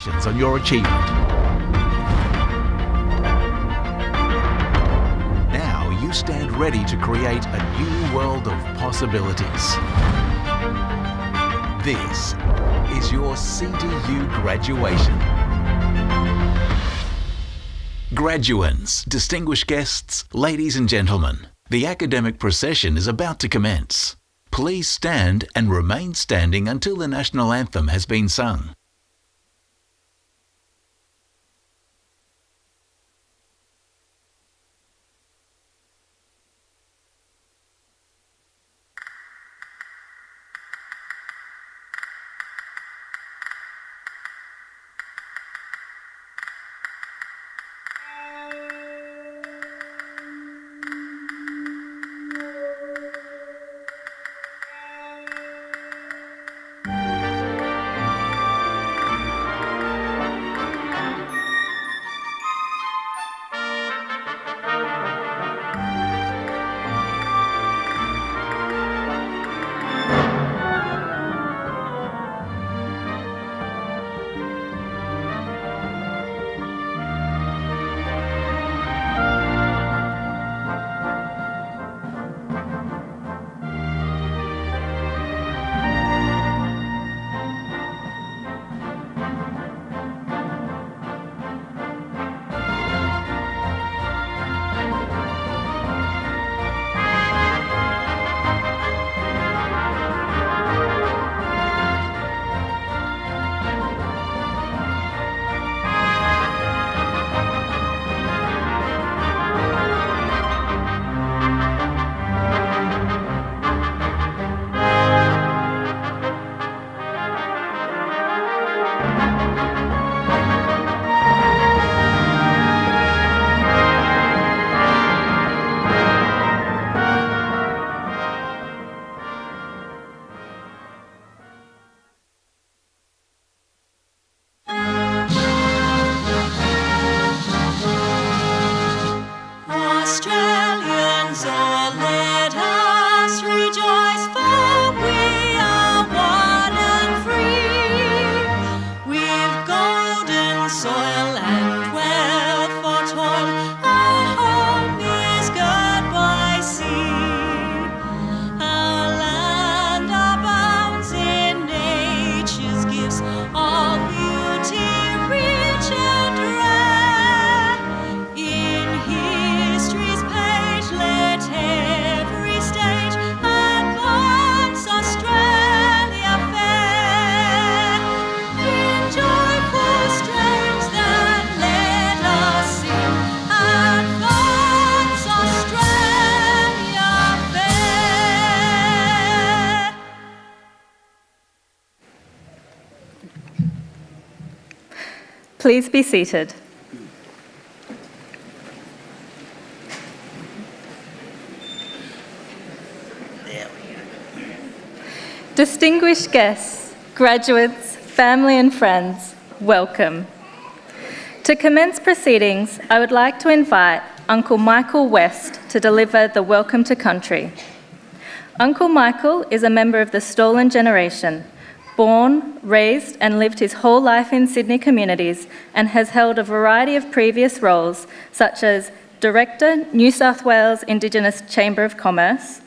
on your achievement. Now you stand ready to create a new world of possibilities. This is your CDU graduation. Graduands, distinguished guests, ladies and gentlemen, the academic procession is about to commence. Please stand and remain standing until the national anthem has been sung. Please be seated. Distinguished guests, graduates, family and friends, welcome. To commence proceedings, I would like to invite Uncle Michael West to deliver the Welcome to Country. Uncle Michael is a member of the Stolen Generation, born, raised and lived his whole life in Sydney communities and has held a variety of previous roles such as Director, New South Wales Indigenous Chamber of Commerce,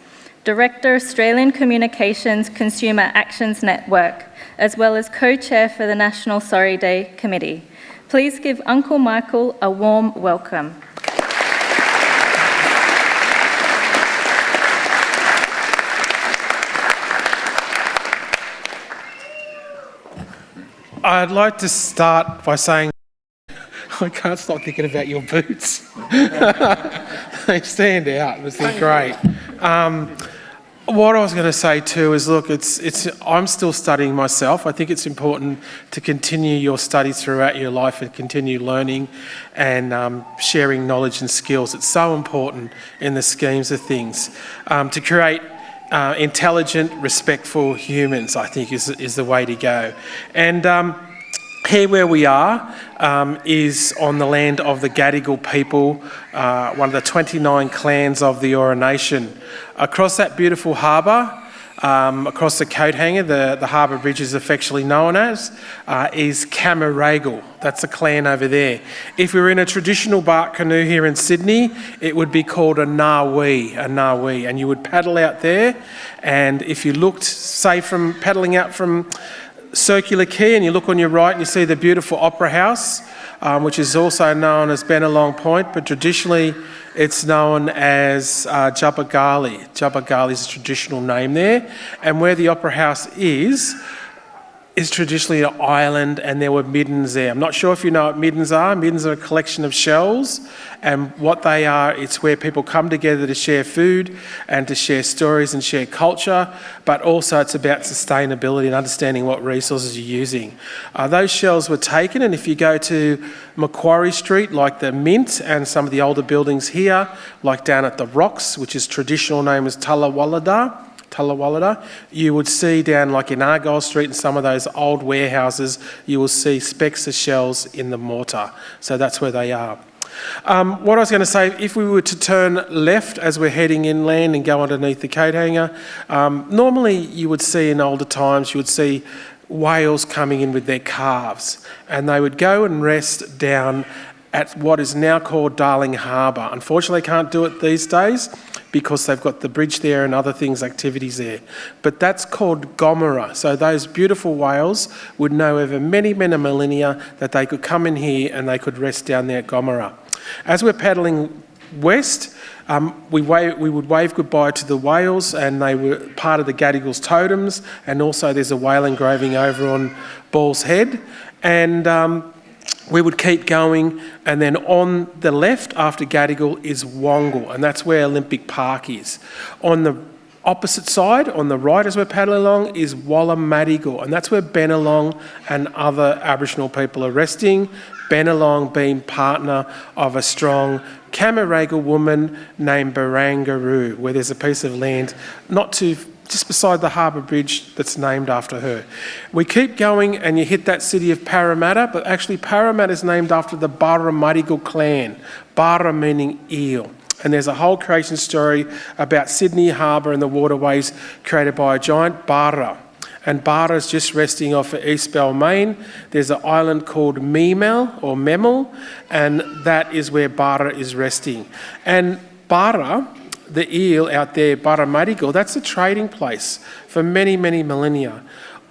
Director, Australian Communications Consumer Actions Network, as well as co-chair for the National Sorry Day Committee. Please give Uncle Michael a warm welcome. I'd like to start by saying I can't stop thinking about your boots. They stand out. They're great. What I was going to say too is, look, I'm still studying myself. I think it's important to continue your studies throughout your life and continue learning and sharing knowledge and skills. It's so important in the schemes of things. To create intelligent, respectful humans, I think, is the way to go. And here where we are is on the land of the Gadigal people, one of the 29 clans of the Eora Nation. Across that beautiful harbour across the coat hanger, the harbour bridge is affectionately known as, is Camaragal. That's a clan over there. If we were in a traditional bark canoe here in Sydney, it would be called a Nawi, and you would paddle out there, and if you looked, say, from paddling out from Circular Quay and you look on your right and you see the beautiful Opera House, which is also known as Bennelong Point, but traditionally it's known as Jubbagali. Jubbagali is a traditional name there, and where the Opera House is traditionally an island, and there were middens there. I'm not sure if you know what middens are. Middens are a collection of shells, and what they are, it's where people come together to share food and to share stories and share culture, but also it's about sustainability and understanding what resources you're using. Those shells were taken, and if you go to Macquarie Street, like the Mint and some of the older buildings here, like down at the Rocks, which is traditional name is Tullawallada, you would see down like in Argyle Street and some of those old warehouses, you will see specks of shells in the mortar. So that's where they are. What I was going to say, if we were to turn left as we're heading inland and go underneath the coat hanger, normally you would see in older times, you would see whales coming in with their calves, and they would go and rest down at what is now called Darling Harbour. Unfortunately, they can't do it these days because they've got the bridge there and other things, activities there. But that's called Gomera. So those beautiful whales would know over many, many millennia that they could come in here and they could rest down there at Gomera. As we're paddling west, we would wave goodbye to the whales, and they were part of the Gadigal's totems, and also there's a whale engraving over on Ball's Head. And we would keep going, and then on the left after Gadigal is Wongal, and that's where Olympic Park is. On the opposite side, on the right as we're paddling along, is Wallamadigal, and that's where Bennelong and other Aboriginal people are resting. Bennelong being partner of a strong Camaragal woman named Barangaroo, where there's a piece of land just beside the harbour bridge that's named after her. We keep going and you hit that city of Parramatta, but actually Parramatta is named after the Barramadigal clan, Barra meaning eel. And there's a whole creation story about Sydney Harbour and the waterways created by a giant Barra. And Barra is just resting off of East Balmain. There's an island called Memel, and that is where Barra is resting. And Barra, the eel out there, Barramadigal, that's a trading place for many, many millennia.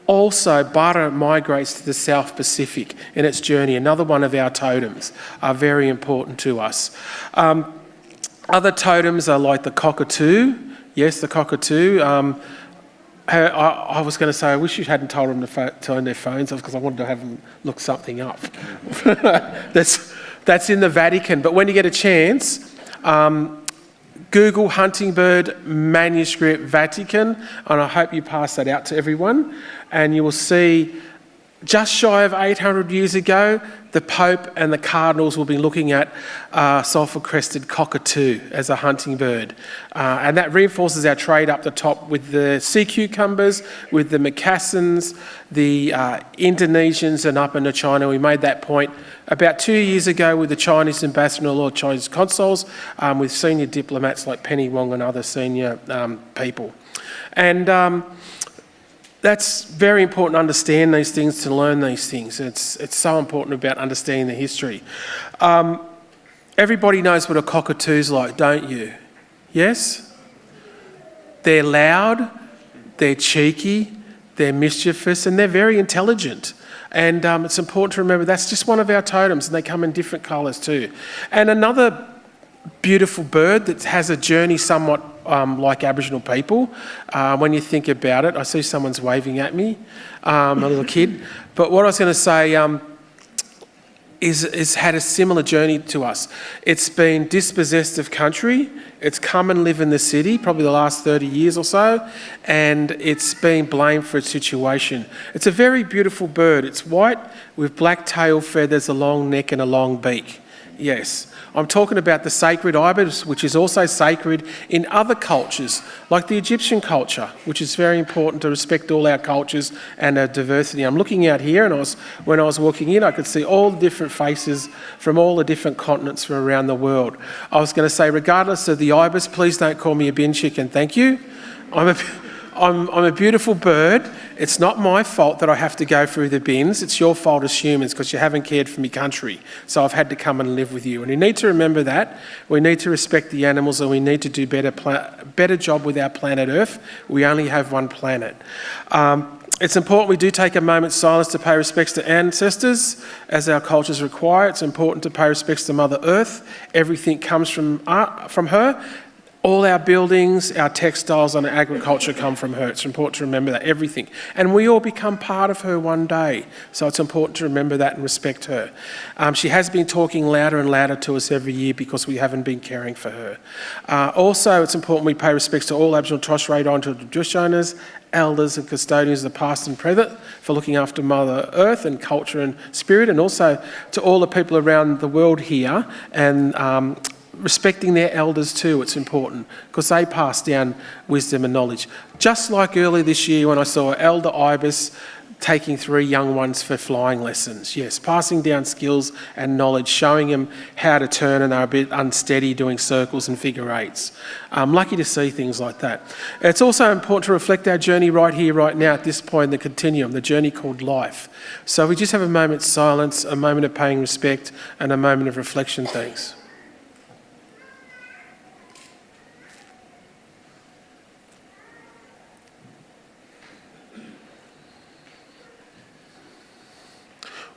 Also, Barra migrates to the South Pacific in its journey. Another one of our totems are very important to us. Other totems are like the cockatoo. Yes, the cockatoo. I was going to say, I wish you hadn't told them to turn their phones off because I wanted to have them look something up. That's in the Vatican. But when you get a chance, Google hunting bird manuscript Vatican, and I hope you pass that out to everyone, and you will see just shy of 800 years ago, the Pope and the Cardinals will be looking at sulphur-crested cockatoo as a hunting bird. And that reinforces our trade up the top with the sea cucumbers, with the Macassans, the Indonesians, and up into China. We made that point about 2 years ago with the Chinese ambassador or Chinese consuls, with senior diplomats like Penny Wong and other senior people. And that's very important to understand these things, to learn these things. It's so important about understanding the history. Everybody knows what a cockatoo's like, don't you? Yes? They're loud, they're cheeky, they're mischievous, and they're very intelligent. And it's important to remember that's just one of our totems, and they come in different colours too. And another beautiful bird that has a journey somewhat like Aboriginal people. When you think about it, I see someone's waving at me, a little kid. But what I was going to say is had a similar journey to us. It's been dispossessed of country. It's come and live in the city, probably the last 30 years or so, and it's been blamed for its situation. It's a very beautiful bird. It's white with black tail feathers, a long neck and a long beak. Yes, I'm talking about the sacred ibis, which is also sacred in other cultures, like the Egyptian culture, which is very important to respect all our cultures and our diversity. I'm looking out here, and when I was walking in, I could see all the different faces from all the different continents from around the world. I was going to say, regardless of the ibis, please don't call me a bin chicken, thank you. I'm a beautiful bird. It's not my fault that I have to go through the bins. It's your fault as humans because you haven't cared for me country. So I've had to come and live with you. And we need to remember that. We need to respect the animals and we need to do better job with our planet Earth. We only have one planet. It's important we do take a moment's silence to pay respects to ancestors, as our cultures require. It's important to pay respects to Mother Earth. Everything comes from her. All our buildings, our textiles and our agriculture come from her. It's important to remember that, everything. And we all become part of her one day. So it's important to remember that and respect her. She has been talking louder and louder to us every year because we haven't been caring for her. Also, it's important we pay respects to all Aboriginal Torres Strait Islander tradition owners, elders and custodians of the past and present for looking after Mother Earth and culture and spirit, and also to all the people around the world here and respecting their elders too. It's important because they pass down wisdom and knowledge. Just like earlier this year when I saw Elder Ibis taking 3 young ones for flying lessons. Yes, passing down skills and knowledge, showing them how to turn, and they're a bit unsteady doing circles and figure eights. I'm lucky to see things like that. It's also important to reflect our journey right here, right now, at this point in the continuum, the journey called life. So we just have a moment's silence, a moment of paying respect, and a moment of reflection. Thanks.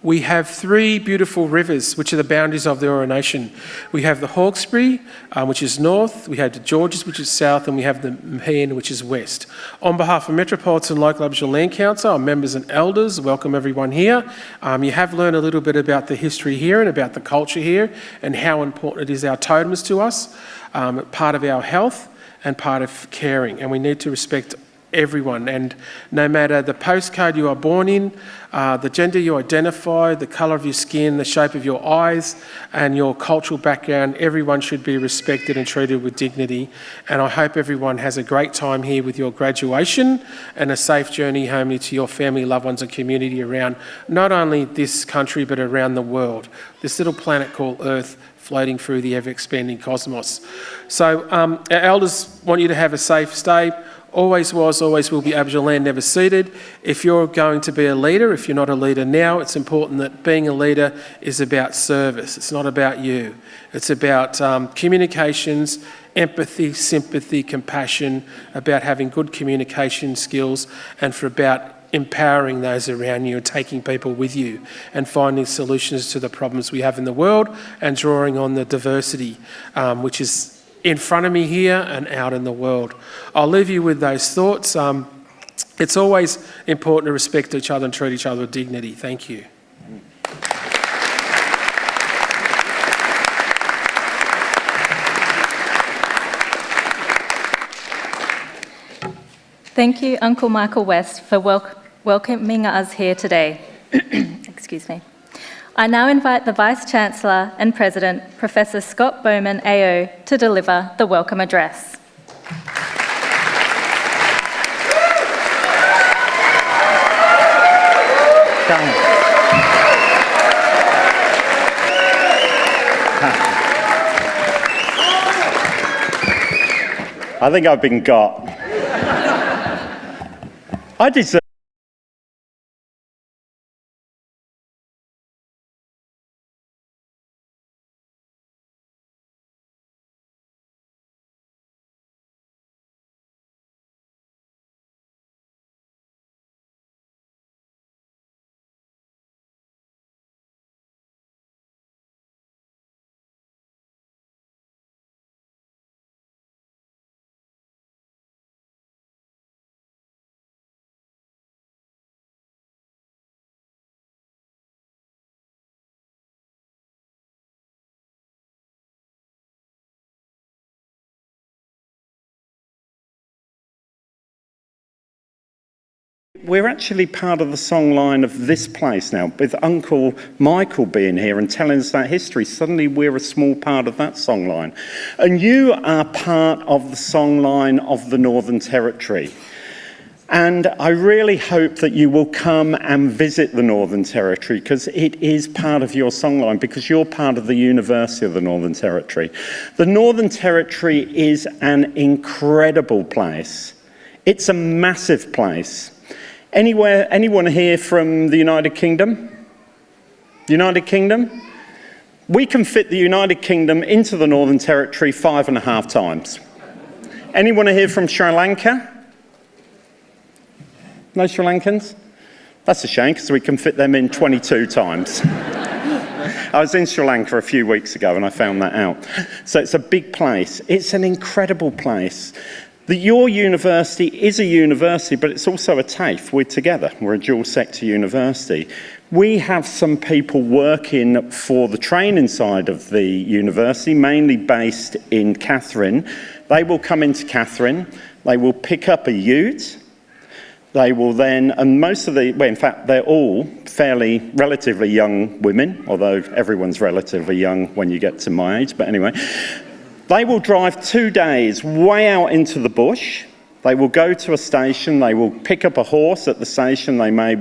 We have 3 beautiful rivers, which are the boundaries of the Eora Nation. We have the Hawkesbury, which is north, we have the Georges, which is south, and we have the Mhean, which is west. On behalf of Metropolitan Local Aboriginal Land Council, our members and elders, welcome everyone here. You have learned a little bit about the history here and about the culture here and how important it is, our totems to us, part of our health and part of caring, and we need to respect everyone, and no matter the postcode you are born in, the gender you identify, the colour of your skin, the shape of your eyes and your cultural background, everyone should be respected and treated with dignity. And I hope everyone has a great time here with your graduation and a safe journey home to your family, loved ones and community around not only this country but around the world, this little planet called Earth floating through the ever-expanding cosmos. So our elders want you to have a safe stay. Always was, always will be Aboriginal land, never ceded. If you're going to be a leader, if you're not a leader now, it's important that being a leader is about service. It's not about you. It's about communications, empathy, sympathy, compassion, about having good communication skills, and for about empowering those around you and taking people with you and finding solutions to the problems we have in the world and drawing on the diversity which is in front of me here and out in the world. I'll leave you with those thoughts. It's always important to respect each other and treat each other with dignity. Thank you. Thank you, Uncle Michael West, for welcoming us here today. Excuse me. I now invite the Vice-Chancellor and President, Professor Scott Bowman AO, to deliver the welcome address. I think I've been got. I deserve. We're actually part of the songline of this place now, with Uncle Michael being here and telling us that history. Suddenly we're a small part of that songline. And you are part of the songline of the Northern Territory. And I really hope that you will come and visit the Northern Territory, because it is part of your songline, because you're part of the University of the Northern Territory. The Northern Territory is an incredible place. It's a massive place. Anyone here from the United Kingdom? United Kingdom? We can fit the United Kingdom into the Northern Territory 5.5 times. Anyone here from Sri Lanka? No Sri Lankans? That's a shame, because we can fit them in 22 times. I was in Sri Lanka a few weeks ago and I found that out. So it's a big place. It's an incredible place. Your university is a university, but it's also a TAFE. We're together. We're a dual sector university. We have some people working for the training side of the university, mainly based in Conferring. They will come into Conferring. They will pick up a ute. They will then, and most of the, well, in fact, they're all relatively young women, although everyone's relatively young when you get to my age, but anyway. They will drive 2 days way out into the bush. They will go to a station. They will pick up a horse at the station. They may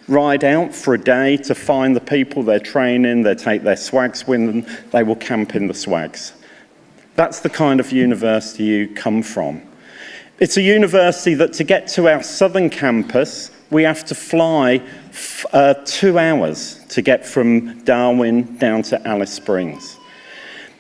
ride out for a day to find the people they're training. They take their swags with them. They will camp in the swags. That's the kind of university you come from. It's a university that to get to our southern campus, we have to fly 2 hours to get from Darwin down to Alice Springs.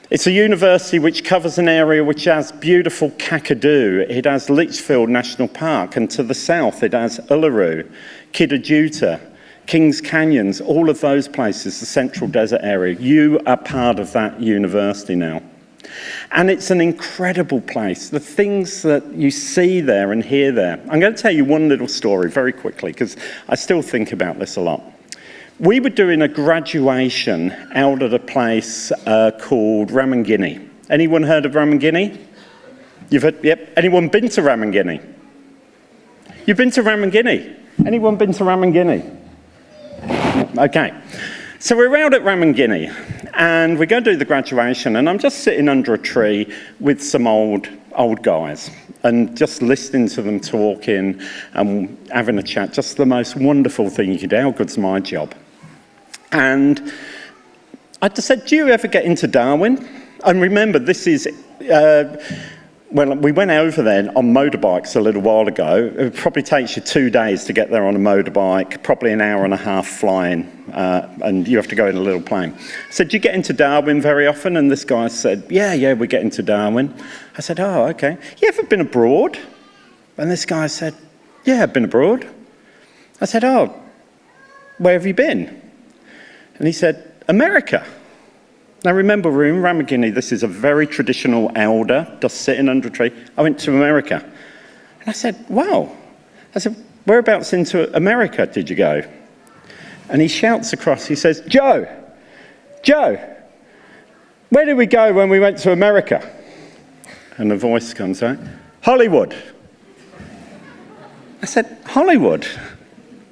It's a university which covers an area which has beautiful Kakadu. It has Litchfield National Park, and to the south it has Uluru, Kidajuta, Kings Canyons, all of those places, the Central Desert area. You are part of that university now. And it's an incredible place. The things that you see there and hear there. I'm going to tell you one little story very quickly, because I still think about this a lot. We were doing a graduation out at a place called Ramangini. Anyone heard of Ramangini? You've heard? Yep. Anyone been to Ramangini? You've been to Ramangini? Anyone been to Ramangini? Okay. So we're out at Ramangini, and we're going to do the graduation, and I'm just sitting under a tree with some old guys, and just listening to them talking and having a chat. Just the most wonderful thing you could do. How good's my job? And I just said, do you ever get into Darwin? And remember, this is, well, we went over there on motorbikes a little while ago. It probably takes you 2 days to get there on a motorbike, probably an hour and a half flying, and you have to go in a little plane. I said, do you get into Darwin very often? And this guy said, yeah, we get into Darwin. I said, oh, okay. You ever been abroad? And this guy said, yeah, I've been abroad. I said, oh, where have you been? And he said, America. Now remember, we're in Ramangini. This is a very traditional elder, just sitting under a tree. I went to America. And I said, wow. I said, whereabouts into America did you go? And he shouts across, he says, Joe, where did we go when we went to America? And the voice comes out, Hollywood. I said, Hollywood?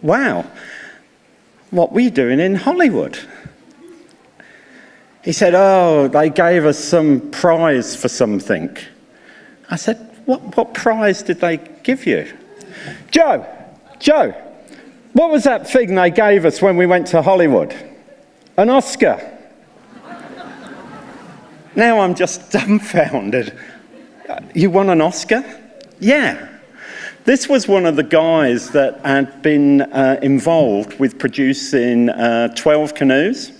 Wow. What were you doing in Hollywood? He said, oh, they gave us some prize for something. I said, what prize did they give you? Joe, what was that thing they gave us when we went to Hollywood? An Oscar. Now I'm just dumbfounded. You won an Oscar? Yeah. This was one of the guys that had been involved with producing 12 Canoes,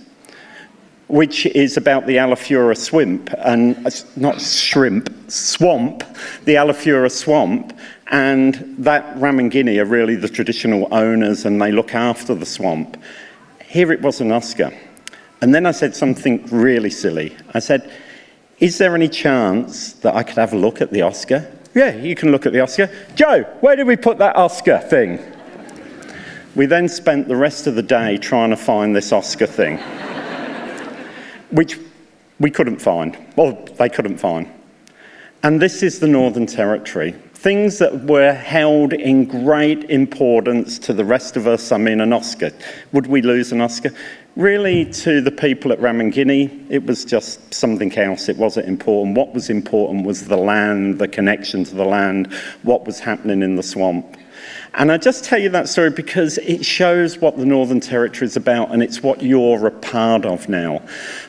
which is about the Alafura swamp, and not shrimp, swamp, the Alafura swamp, and that Ramangini are really the traditional owners, and they look after the swamp. Here it was an Oscar. And then I said something really silly. I said, is there any chance that I could have a look at the Oscar? Yeah, you can look at the Oscar. Joe, where did we put that Oscar thing? We then spent the rest of the day trying to find this Oscar thing, which we couldn't find. Well, they couldn't find. And this is the Northern Territory. Things that were held in great importance to the rest of us. I mean, an Oscar. Would we lose an Oscar? Really, to the people at Ramangini, it was just something else. It wasn't important. What was important was the land, the connection to the land, what was happening in the swamp. And I just tell you that story because it shows what the Northern Territory is about, and it's what you're a part of now.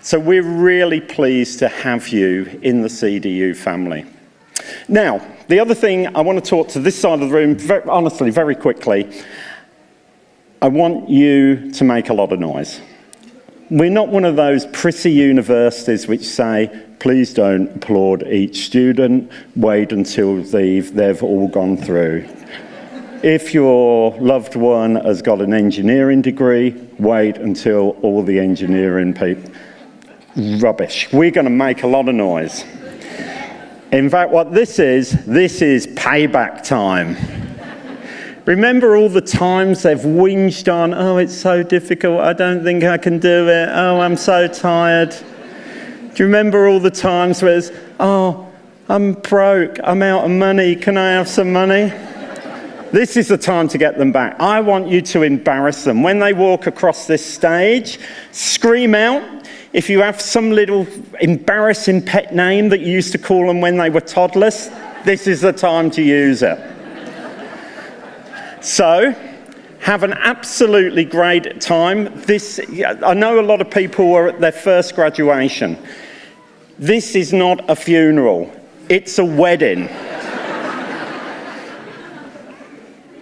So we're really pleased to have you in the CDU family. Now, the other thing I want to talk to this side of the room, honestly, very quickly. I want you to make a lot of noise. We're not one of those prissy universities which say, please don't applaud each student, wait until they've all gone through. If your loved one has got an engineering degree, wait until all the engineering people... Rubbish. We're going to make a lot of noise. In fact, what this is payback time. Remember all the times they've whinged on, oh, it's so difficult, I don't think I can do it, oh, I'm so tired. Do you remember all the times where it's, oh, I'm broke, I'm out of money, can I have some money? This is the time to get them back. I want you to embarrass them. When they walk across this stage, scream out. If you have some little embarrassing pet name that you used to call them when they were toddlers, this is the time to use it. So, have an absolutely great time. I know a lot of people are at their first graduation. This is not a funeral, it's a wedding.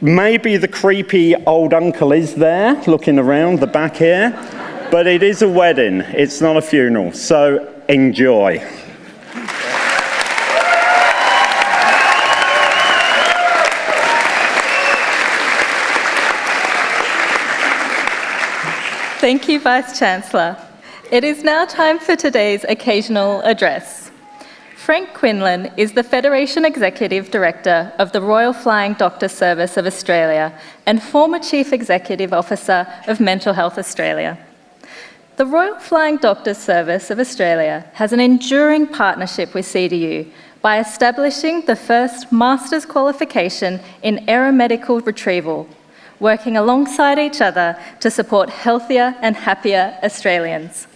Maybe the creepy old uncle is there, looking around the back here, but it is a wedding, it's not a funeral, so enjoy. Thank you, Vice-Chancellor. It is now time for today's occasional address. Frank Quinlan is the Federation Executive Director of the Royal Flying Doctor Service of Australia and former Chief Executive Officer of Mental Health Australia. The Royal Flying Doctor Service of Australia has an enduring partnership with CDU by establishing the first Master's qualification in aeromedical retrieval, working alongside each other to support healthier and happier Australians.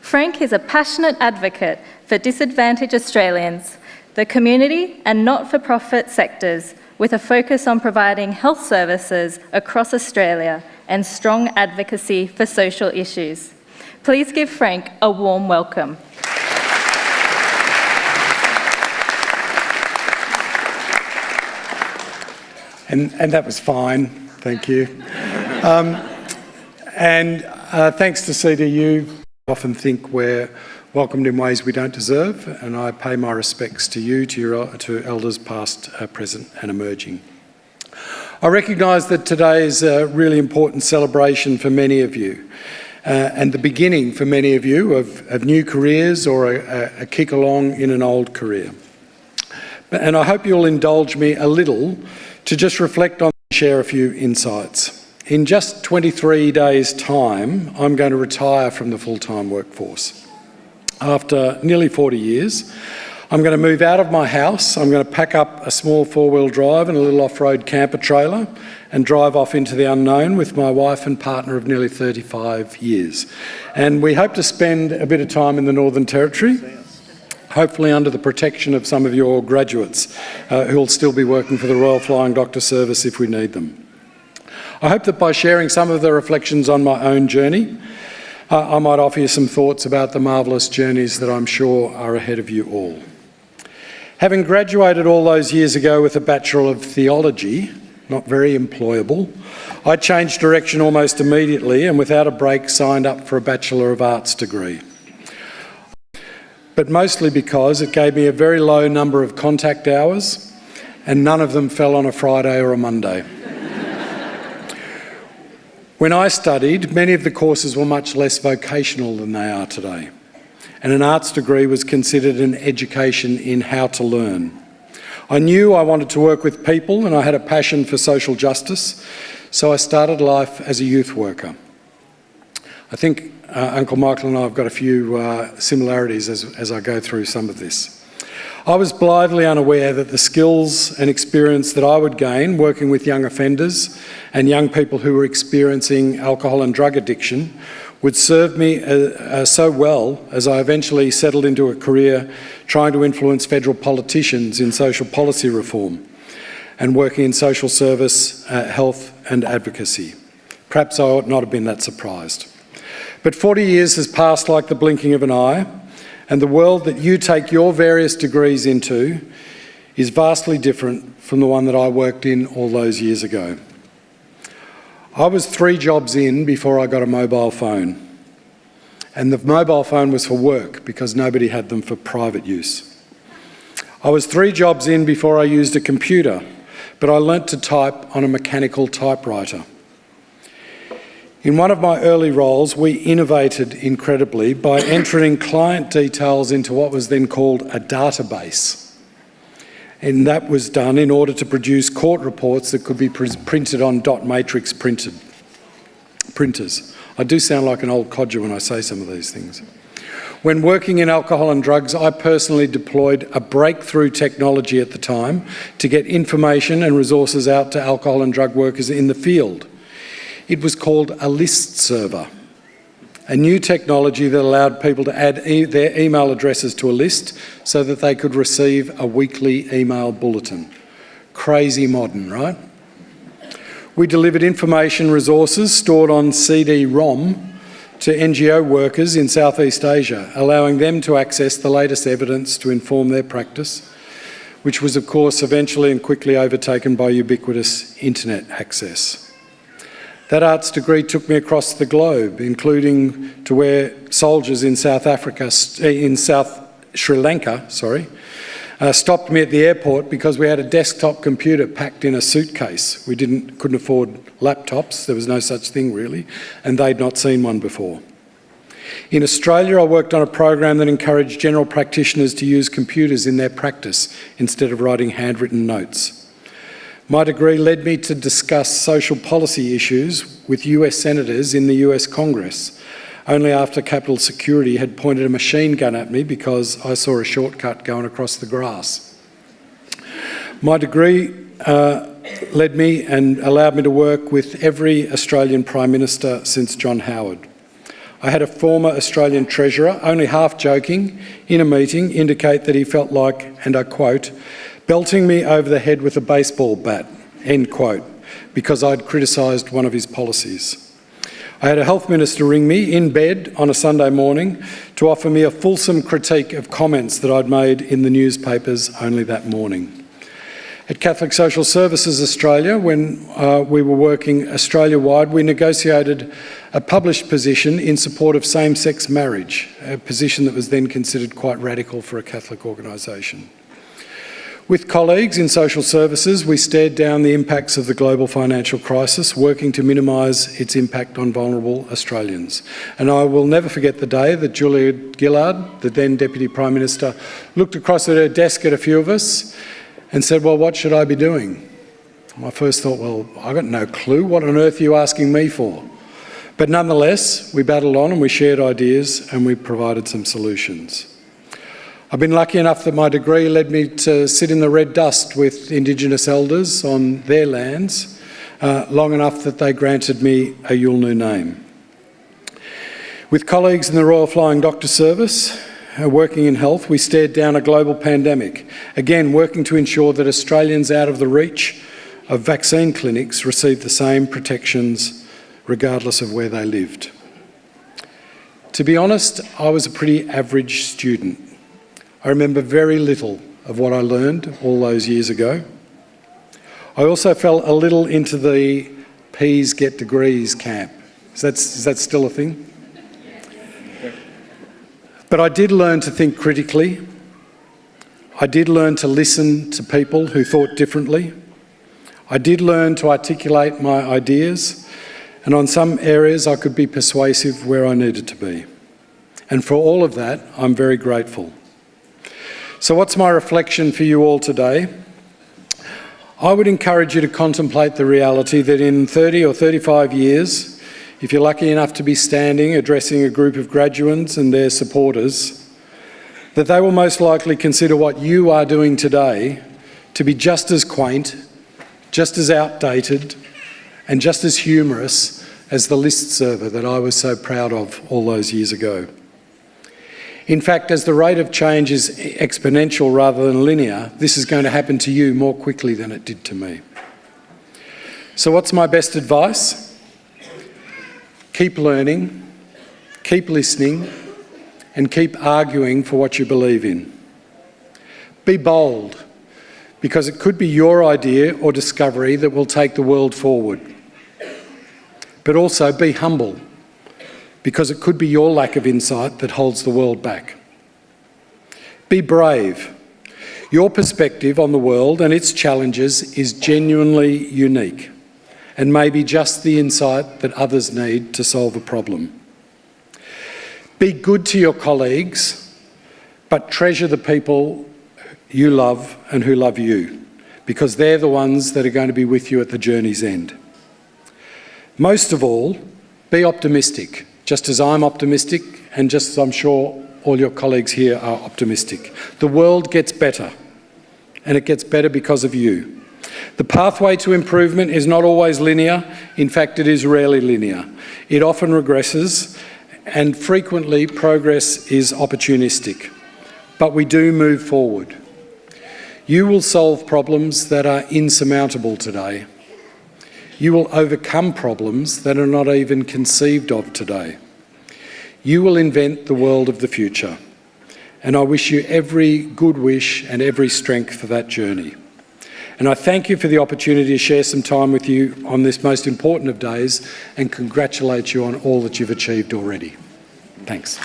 Frank is a passionate advocate for disadvantaged Australians, the community and not-for-profit sectors, with a focus on providing health services across Australia and strong advocacy for social issues. Please give Frank a warm welcome. And that was fine, thank you. Thanks to CDU, I often think we're welcomed in ways we don't deserve, and I pay my respects to you, to elders past, present and emerging. I recognise that today is a really important celebration for many of you, and the beginning for many of you of new careers or a kick along in an old career. And I hope you'll indulge me a little to just reflect on and share a few insights. In just 23 days' time, I'm going to retire from the full-time workforce. After nearly 40 years, I'm going to move out of my house. I'm going to pack up a small four-wheel drive and a little off-road camper trailer and drive off into the unknown with my wife and partner of nearly 35 years. And we hope to spend a bit of time in the Northern Territory, hopefully under the protection of some of your graduates who will still be working for the Royal Flying Doctor Service if we need them. I hope that by sharing some of the reflections on my own journey, I might offer you some thoughts about the marvellous journeys that I'm sure are ahead of you all. Having graduated all those years ago with a Bachelor of Theology, not very employable, I changed direction almost immediately and without a break signed up for a Bachelor of Arts degree. But mostly because it gave me a very low number of contact hours and none of them fell on a Friday or a Monday. When I studied, many of the courses were much less vocational than they are today, and an arts degree was considered an education in how to learn. I knew I wanted to work with people and I had a passion for social justice, so I started life as a youth worker. I think Uncle Michael and I have got a few similarities as I go through some of this. I was blithely unaware that the skills and experience that I would gain working with young offenders and young people who were experiencing alcohol and drug addiction would serve me so well as I eventually settled into a career trying to influence federal politicians in social policy reform and working in social service, health and advocacy. Perhaps I ought not have been that surprised. But 40 years has passed like the blinking of an eye, and the world that you take your various degrees into is vastly different from the one that I worked in all those years ago. I was 3 jobs in before I got a mobile phone. And the mobile phone was for work because nobody had them for private use. I was 3 jobs in before I used a computer, but I learnt to type on a mechanical typewriter. In one of my early roles, we innovated incredibly by entering client details into what was then called a database. And that was done in order to produce court reports that could be printed on dot matrix printers. I do sound like an old codger when I say some of these things. When working in alcohol and drugs, I personally deployed a breakthrough technology at the time to get information and resources out to alcohol and drug workers in the field. It was called a list server, a new technology that allowed people to add their email addresses to a list so that they could receive a weekly email bulletin. Crazy modern, right? We delivered information resources stored on CD-ROM to NGO workers in Southeast Asia, allowing them to access the latest evidence to inform their practice, which was, of course, eventually and quickly overtaken by ubiquitous internet access. That arts degree took me across the globe, including to where soldiers in South Sri Lanka, stopped me at the airport because we had a desktop computer packed in a suitcase. We couldn't afford laptops, there was no such thing really, and they'd not seen one before. In Australia, I worked on a program that encouraged general practitioners to use computers in their practice instead of writing handwritten notes. My degree led me to discuss social policy issues with US senators in the US Congress, only after Capitol Security had pointed a machine gun at me because I saw a shortcut going across the grass. My degree led me and allowed me to work with every Australian Prime Minister since John Howard. I had a former Australian Treasurer, only half joking, in a meeting indicate that he felt like, and I quote, belting me over the head with a baseball bat, end quote, because I'd criticised one of his policies. I had a health minister ring me in bed on a Sunday morning to offer me a fulsome critique of comments that I'd made in the newspapers only that morning. At Catholic Social Services Australia, when we were working Australia-wide, we negotiated a published position in support of same-sex marriage, a position that was then considered quite radical for a Catholic organisation. With colleagues in social services, we stared down the impacts of the global financial crisis, working to minimise its impact on vulnerable Australians. And I will never forget the day that Julia Gillard, the then Deputy Prime Minister, looked across at her desk at a few of us and said, well, what should I be doing? My first thought, well, I got no clue. What on earth are you asking me for? But nonetheless, we battled on and we shared ideas and we provided some solutions. I've been lucky enough that my degree led me to sit in the red dust with Indigenous elders on their lands, long enough that they granted me a Yulnu name. With colleagues in the Royal Flying Doctor Service, working in health, we stared down a global pandemic, again working to ensure that Australians out of the reach of vaccine clinics receive the same protections regardless of where they lived. To be honest, I was a pretty average student. I remember very little of what I learned all those years ago. I also fell a little into the P's get degrees camp. Is that still a thing? But I did learn to think critically. I did learn to listen to people who thought differently. I did learn to articulate my ideas, and on some areas I could be persuasive where I needed to be. And for all of that, I'm very grateful. So what's my reflection for you all today? I would encourage you to contemplate the reality that in 30 or 35 years, if you're lucky enough to be standing addressing a group of graduates and their supporters, that they will most likely consider what you are doing today to be just as quaint, just as outdated, and just as humorous as the list server that I was so proud of all those years ago. In fact, as the rate of change is exponential rather than linear, this is going to happen to you more quickly than it did to me. So what's my best advice? Keep learning, keep listening, and keep arguing for what you believe in. Be bold, because it could be your idea or discovery that will take the world forward. But also be humble, because it could be your lack of insight that holds the world back. Be brave. Your perspective on the world and its challenges is genuinely unique and maybe just the insight that others need to solve a problem. Be good to your colleagues, but treasure the people you love and who love you, because they're the ones that are going to be with you at the journey's end. Most of all, be optimistic, just as I'm optimistic and just as I'm sure all your colleagues here are optimistic. The world gets better, and it gets better because of you. The pathway to improvement is not always linear. In fact, it is rarely linear. It often regresses, and frequently progress is opportunistic. But we do move forward. You will solve problems that are insurmountable today. You will overcome problems that are not even conceived of today. You will invent the world of the future. And I wish you every good wish and every strength for that journey. And I thank you for the opportunity to share some time with you on this most important of days and congratulate you on all that you've achieved already. Thanks.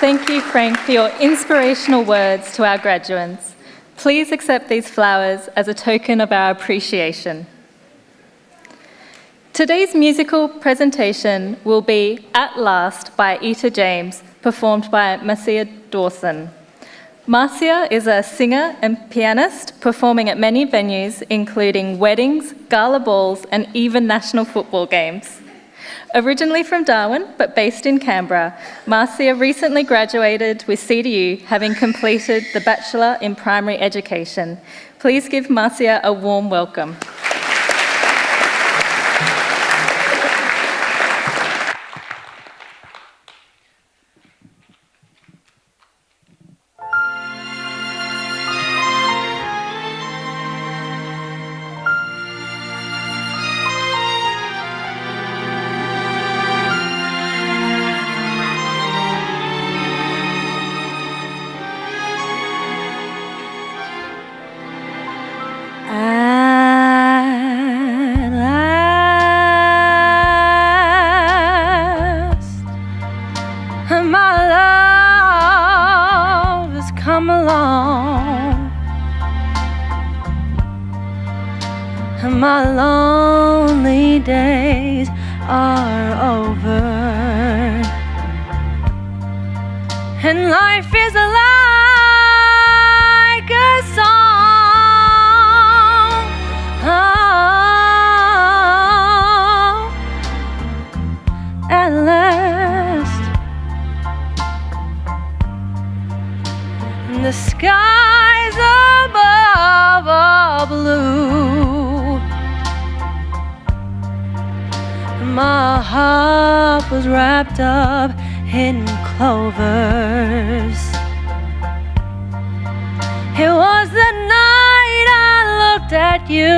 Thank you, Frank, for your inspirational words to our graduates. Please accept these flowers as a token of our appreciation. Today's musical presentation will be At Last by Etta James, performed by Marcia Dawson. Marcia is a singer and pianist performing at many venues, including weddings, gala balls, and even national football games. Originally from Darwin, but based in Canberra, Marcia recently graduated with CDU, having completed the Bachelor in Primary Education. Please give Marcia a warm welcome. My lonely days are over, and life is like a song. Oh, at last, and the skies above are blue. My heart was wrapped up in clovers. It was the night I looked at you.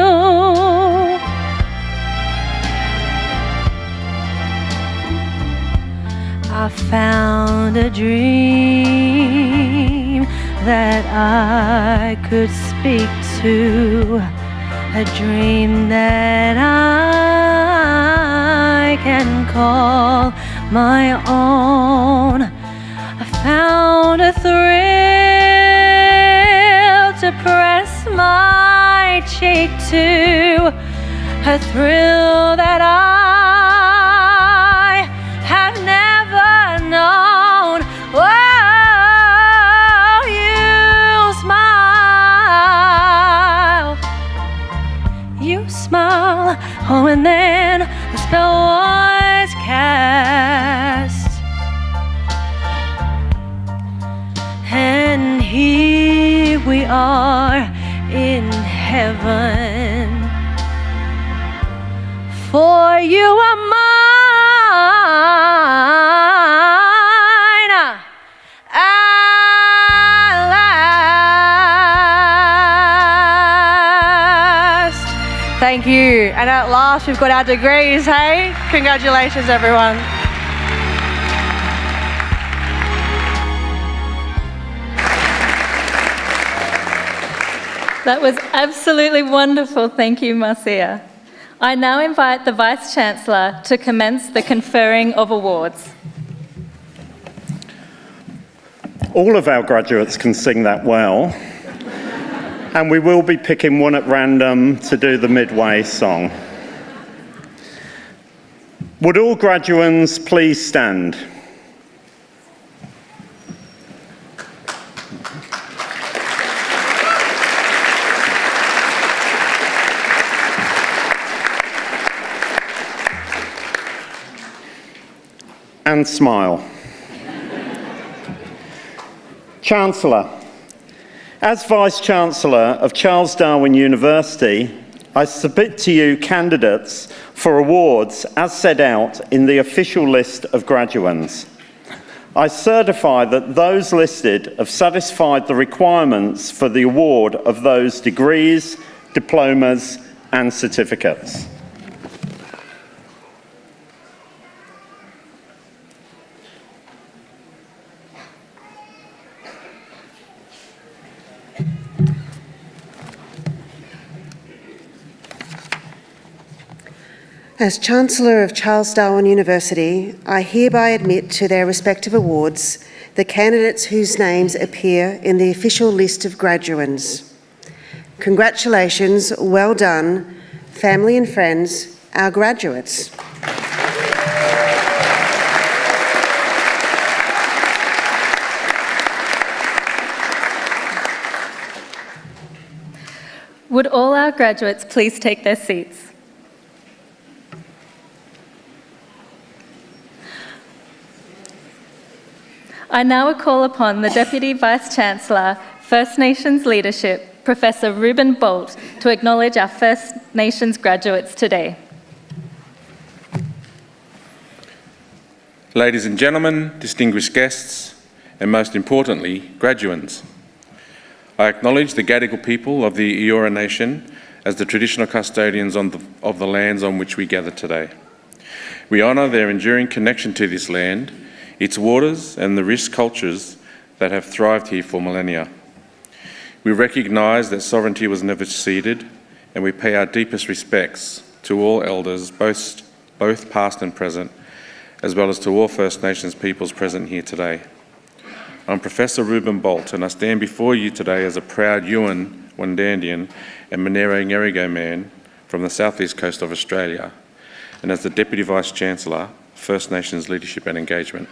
I found a dream that I could speak to, a dream that I can call my own. I found a thrill to press my cheek to, a thrill that I have never known. Oh, you smile, oh, and then the spell was cast, and here we are in heaven, for you are mine. Thank Thank you. And at last, we've got our degrees, hey? Congratulations, everyone. That was absolutely wonderful. Thank you, Marcia. I now invite the Vice-Chancellor to commence the conferring of awards. All of our graduates can sing that well. And we will be picking one at random to do the midway song. Would all graduands please stand? And smile. Chancellor, as Vice-Chancellor of Charles Darwin University, I submit to you candidates for awards as set out in the official list of graduands. I certify that those listed have satisfied the requirements for the award of those degrees, diplomas and certificates. As Chancellor of Charles Darwin University, I hereby admit to their respective awards the candidates whose names appear in the official list of graduands. Congratulations, well done, family and friends, our graduates. Would all our graduates please take their seats? I now call upon the Deputy Vice-Chancellor, First Nations Leadership, Professor Ruben Bolt, to acknowledge our First Nations graduates today. Ladies and gentlemen, distinguished guests, and most importantly, graduands, I acknowledge the Gadigal people of the Eora Nation as the traditional custodians of the lands on which we gather today. We honour their enduring connection to this land, its waters and the rich cultures that have thrived here for millennia. We recognise that sovereignty was never ceded, and we pay our deepest respects to all elders, both past and present, as well as to all First Nations peoples present here today. I'm Professor Ruben Bolt, and I stand before you today as a proud Yuin, Wandandian and Monero Ngerigo man from the southeast coast of Australia, and as the Deputy Vice-Chancellor, First Nations Leadership and Engagement.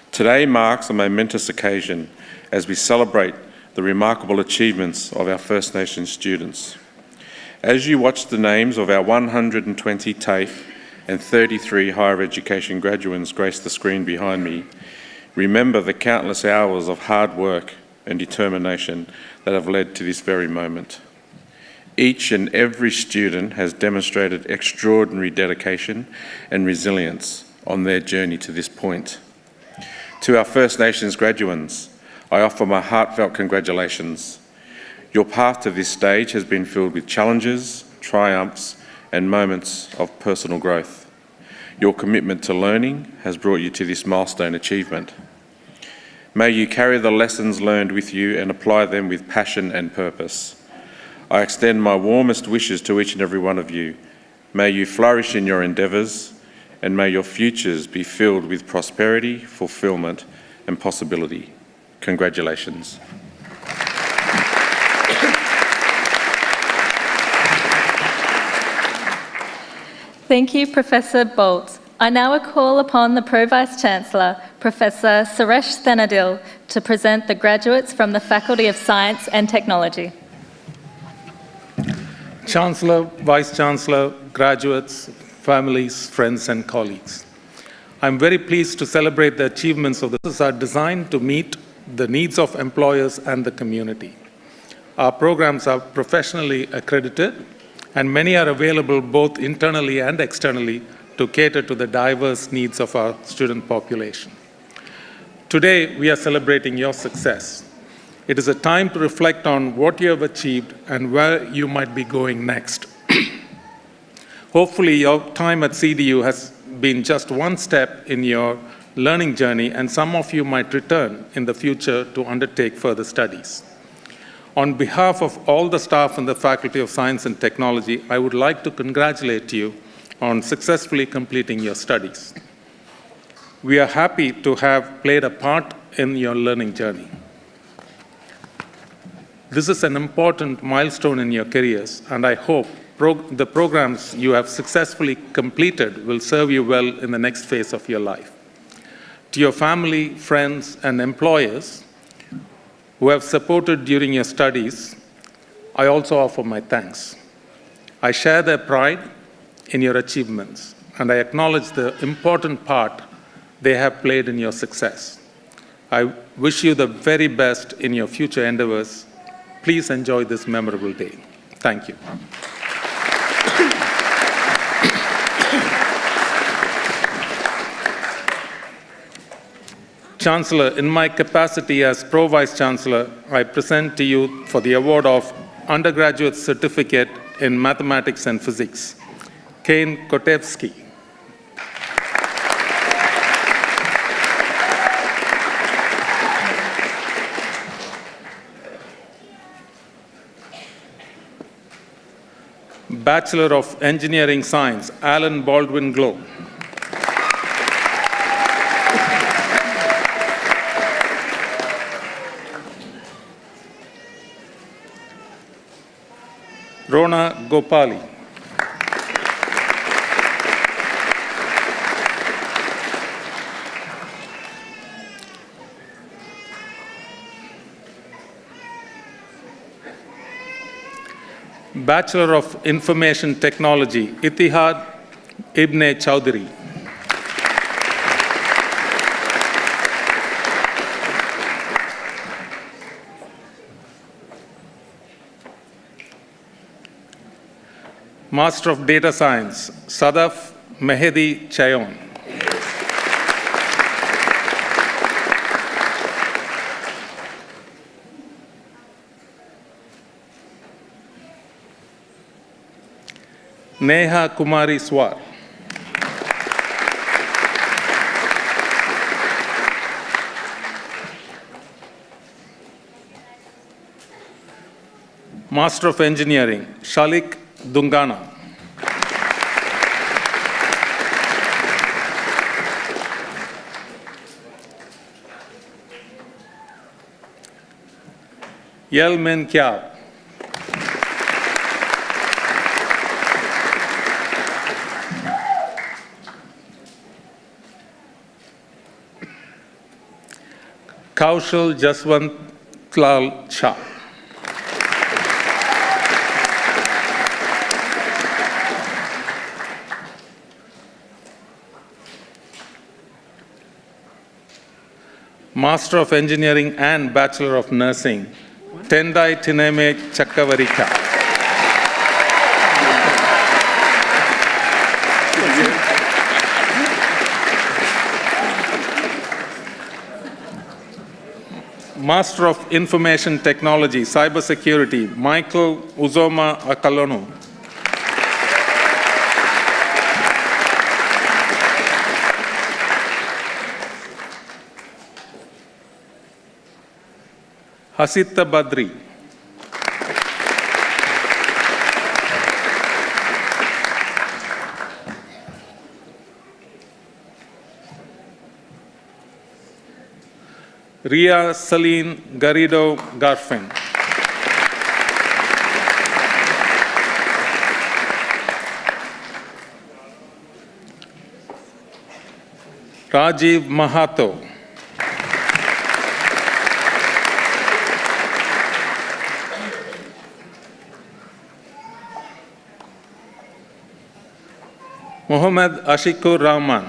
Today marks a momentous occasion as we celebrate the remarkable achievements of our First Nations students. As you watch the names of our 120 TAFE and 33 higher education graduates grace the screen behind me, remember the countless hours of hard work and determination that have led to this very moment. Each and every student has demonstrated extraordinary dedication and resilience on their journey to this point. To our First Nations graduands, I offer my heartfelt congratulations. Your path to this stage has been filled with challenges, triumphs, and moments of personal growth. Your commitment to learning has brought you to this milestone achievement. May you carry the lessons learned with you and apply them with passion and purpose. I extend my warmest wishes to each and every one of you. May you flourish in your endeavours, and may your futures be filled with prosperity, fulfilment, and possibility. Congratulations. Thank you, Professor Bolt. I now call upon the Pro-Vice-Chancellor, Professor Suresh Thenadil, to present the graduates from the Faculty of Science and Technology. Chancellor, Vice-Chancellor, graduates, families, friends and colleagues. I'm very pleased to celebrate the achievements of this are designed to meet the needs of employers and the community. Our programs are professionally accredited, and many are available both internally and externally to cater to the diverse needs of our student population. Today, we are celebrating your success. It is a time to reflect on what you have achieved and where you might be going next. Hopefully, your time at CDU has been just one step in your learning journey, and some of you might return in the future to undertake further studies. On behalf of all the staff in the Faculty of Science and Technology, I would like to congratulate you on successfully completing your studies. We are happy to have played a part in your learning journey. This is an important milestone in your careers, and I hope the programs you have successfully completed will serve you well in the next phase of your life. To your family, friends, and employers who have supported during your studies, I also offer my thanks. I share their pride in your achievements, and I acknowledge the important part they have played in your success. I wish you the very best in your future endeavors. Please enjoy this memorable day. Thank you. Chancellor, in my capacity as Pro Vice Chancellor, I present to you for the award of Undergraduate Certificate in Mathematics and Physics, Kane Kotevsky. Bachelor of Engineering Science, Alan Baldwin Glow. Rona Gopali. Bachelor of Information Technology, Itihad Ibn Chowdhury. Master of Data Science, Sadaf Mehdi Chayon. Neha Kumari Swar. Master of Engineering, Shalik Dungana. Yel Min Kyab. Kaushal Jaswant Lal Shah. Master of Engineering and Bachelor of Nursing, Tendai Tineme Chakavarika. Master of Information Technology, Cybersecurity, Michael Uzoma Akalono. Hasita Badri. Ria Celine Garrido Garfin. Rajiv Mahato. Mohammad Ashikur Rahman.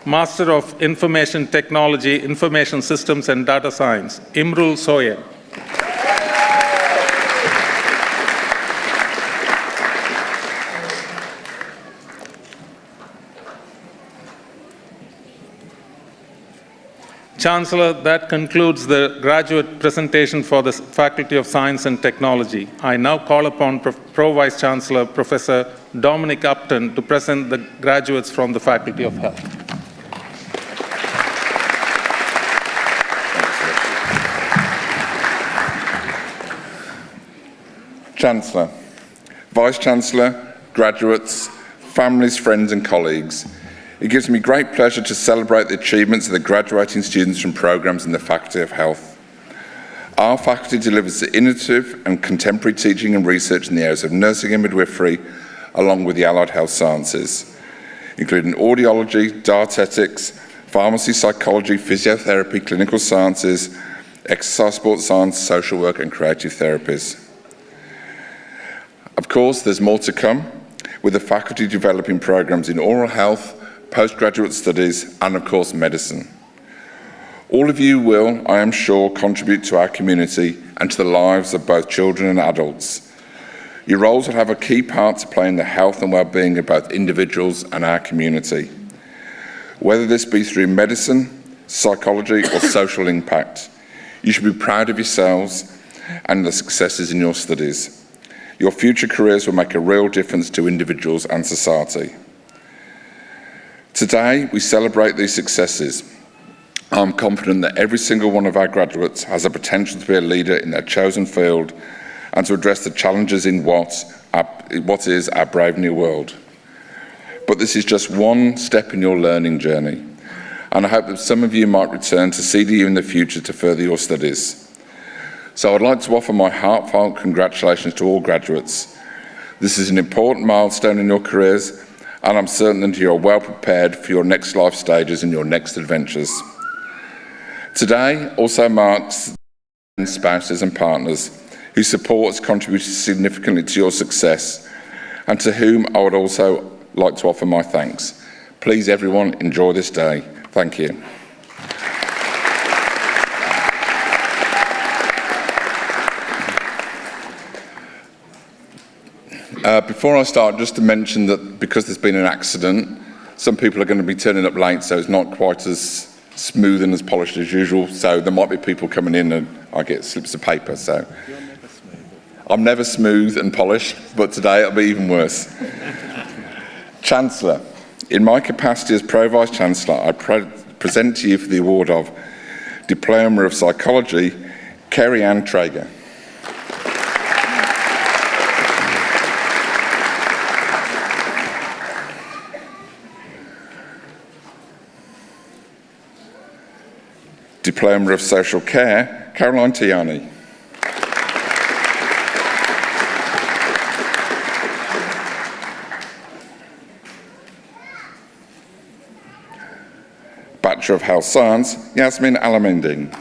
Master of Information Technology, Information Systems and Data Science, Imrul Soyer. Chancellor, that concludes the graduate presentation for the Faculty of Science and Technology. I now call upon Pro-Vice Chancellor, Professor Dominic Upton, to present the graduates from the Faculty of Health. Chancellor, Vice-Chancellor, graduates, families, friends and colleagues, it gives me great pleasure to celebrate the achievements of the graduating students from programmes in the Faculty of Health. Our faculty delivers innovative and contemporary teaching and research in the areas of nursing and midwifery, along with the allied health sciences, including audiology, dietetics, pharmacy, psychology, physiotherapy, clinical sciences, exercise sports science, social work and creative therapies. Of course, there's more to come, with the faculty developing programmes in oral health, postgraduate studies and of course medicine. All of you will, I am sure, contribute to our community and to the lives of both children and adults. Your roles will have a key part to play in the health and well-being of both individuals and our community, whether this be through medicine, psychology or social impact. You should be proud of yourselves and the successes in your studies. Your future careers will make a real difference to individuals and society. Today, we celebrate these successes. I'm confident that every single one of our graduates has the potential to be a leader in their chosen field and to address the challenges in what is our brave new world. But this is just one step in your learning journey, and I hope that some of you might return to CDU in the future to further your studies. So I'd like to offer my heartfelt congratulations to all graduates. This is an important milestone in your careers, and I'm certain that you are well prepared for your next life stages and your next adventures. Today also marks spouses and partners whose support has contributed significantly to your success, and to whom I would also like to offer my thanks. Please everyone enjoy this day. Thank you. Before I start, just to mention that because there's been an accident, some people are going to be turning up late, so it's not quite as smooth and as polished as usual. So there might be people coming in and I get slips of paper. So you're never smooth. I'm never smooth and polished, but today it'll be even worse. Chancellor, in my capacity as Pro-Vice Chancellor, I present to you for the award of Diploma of Psychology, Kerry Ann Traeger. Diploma of Social Care, Caroline Tiani. Bachelor of Health Science, Yasmin Alaminding.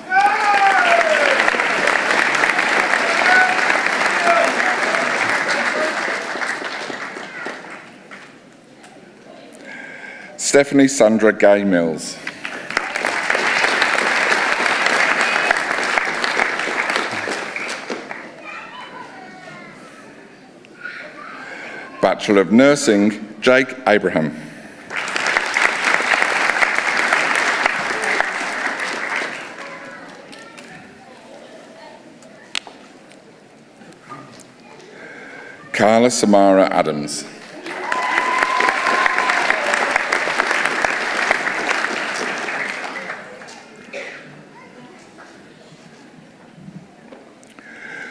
Stephanie Sandra Gay Mills. Bachelor of Nursing, Jake Abraham. Carla Samara Adams.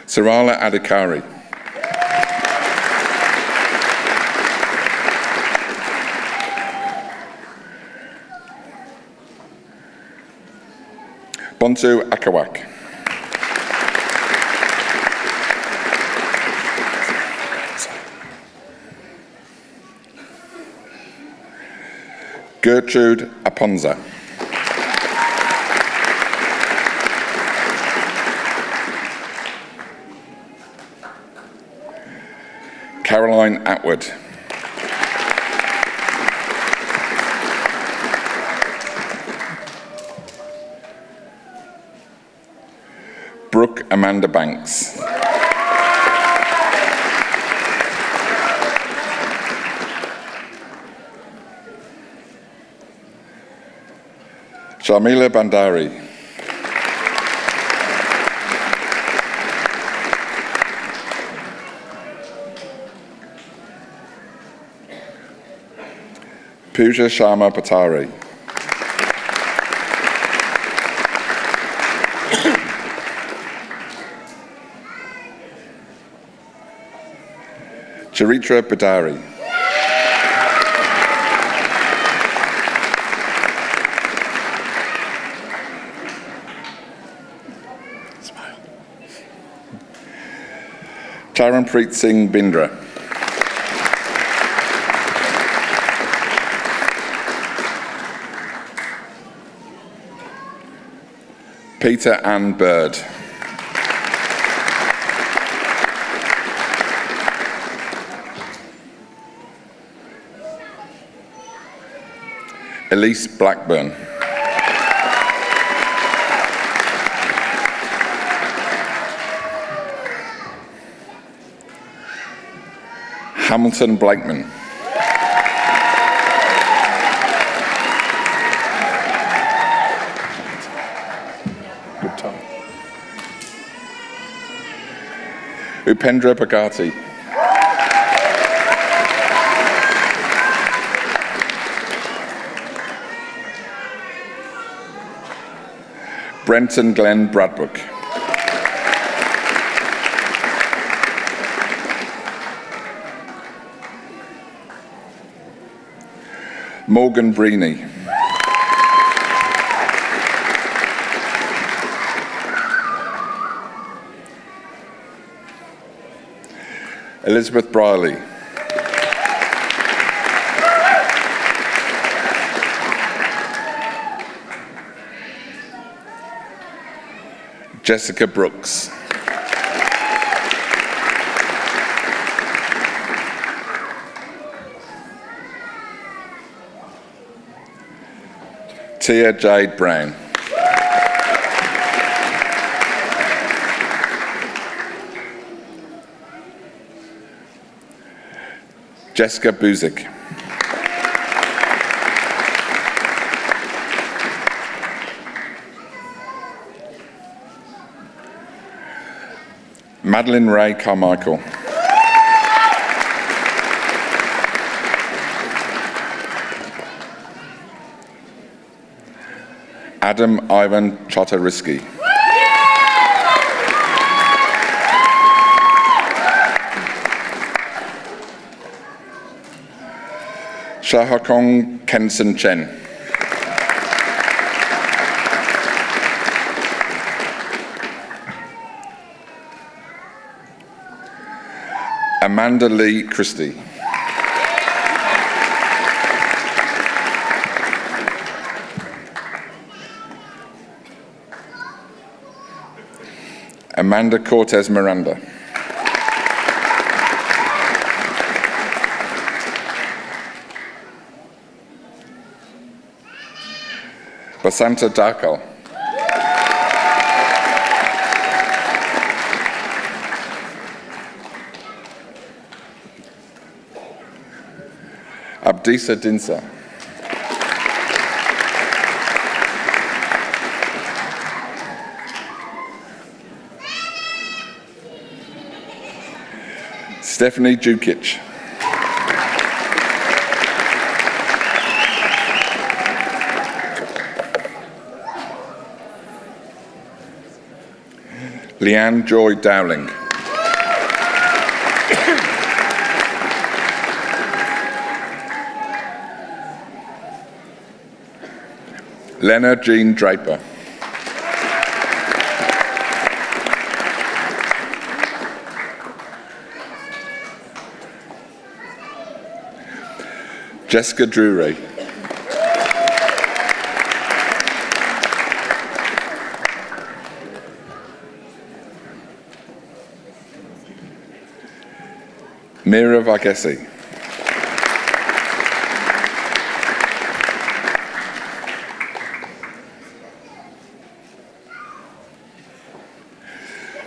Sarala Adhikari. Bontu Akawak. Gertrude Aponza. Caroline Atwood. Brooke Amanda Banks. Sharmila Bandari. Pooja Sharma Patari. Charitra Bidari. Charanpreet Singh Bindra. Peter Ann Bird. Elise Blackburn. Hamilton Blakeman. Good time. Upendra Bhagati. Brenton Glenn Bradbrook. Morgan Breeny. Elizabeth Briley. Jessica Brooks. Tia Jade Brown. Jessica Buzik. Madeline Ray Carmichael. Adam Ivan Chotarisky. Shahakong Kenson Chen. Amanda Lee Christie. Amanda Cortez Miranda. Basanta Darkal. Abdisa Dinsa. Stephanie Jukic. Leanne Joy Dowling. Lena Jean Draper. Jessica Drury. Mira Varghese.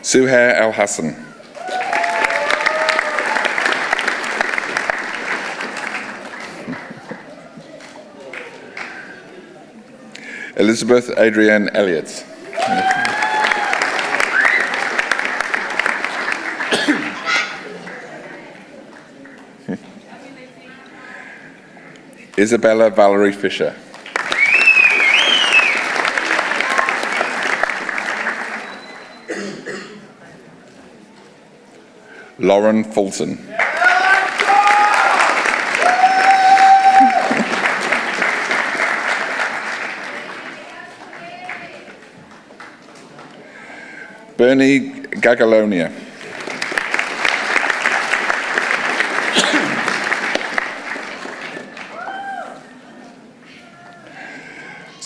Suhair El Hassan. Elizabeth Adrienne Elliott. Isabella Valerie Fisher. Lauren Fulton. Bernie Gagalonia.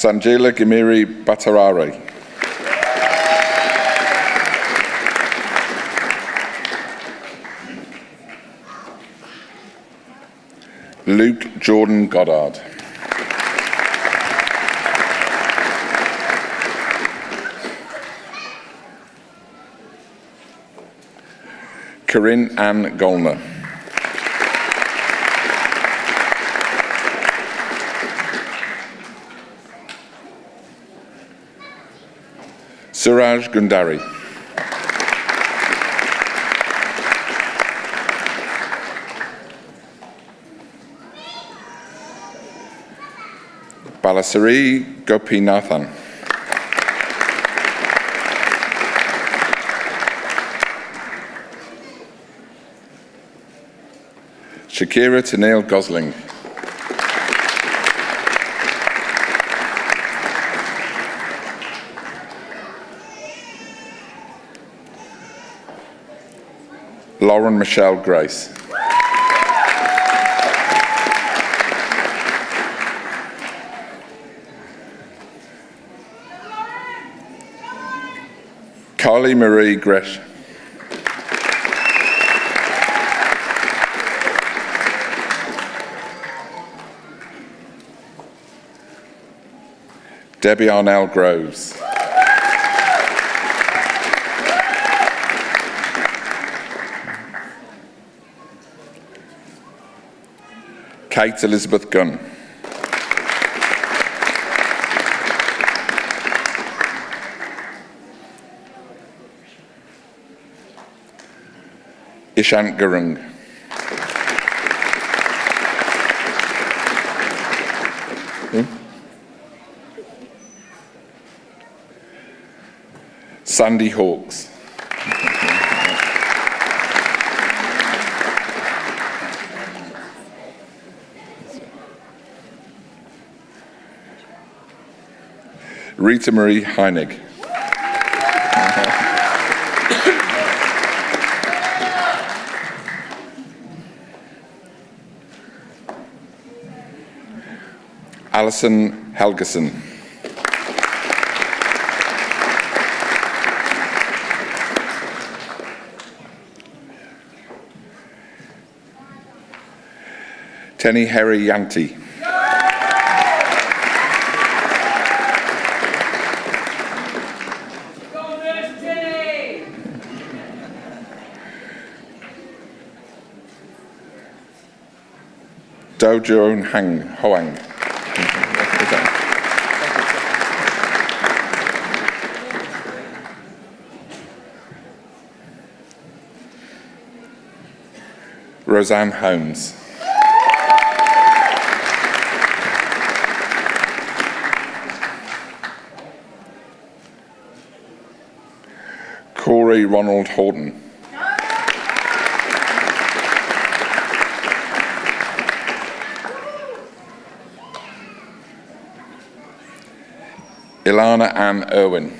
Sanjila Gimiri Bhattarari. Luke Jordan Goddard. Corinne Ann Golner. Suraj Gundari. Balasari Gopinathan. Shakira Tanil Gosling. Lauren Michelle Grace. Carly Marie Gresh. Debbie Arnell Groves. Kate Elizabeth Gunn. Ishant Gurung. Sandy Hawkes. Rita Marie Heinig. Alison Helgeson. Tenny Harry Yanti. Dojo Hoang. Roseanne Holmes. Corey Ronald Horton. Ilana Ann Irwin.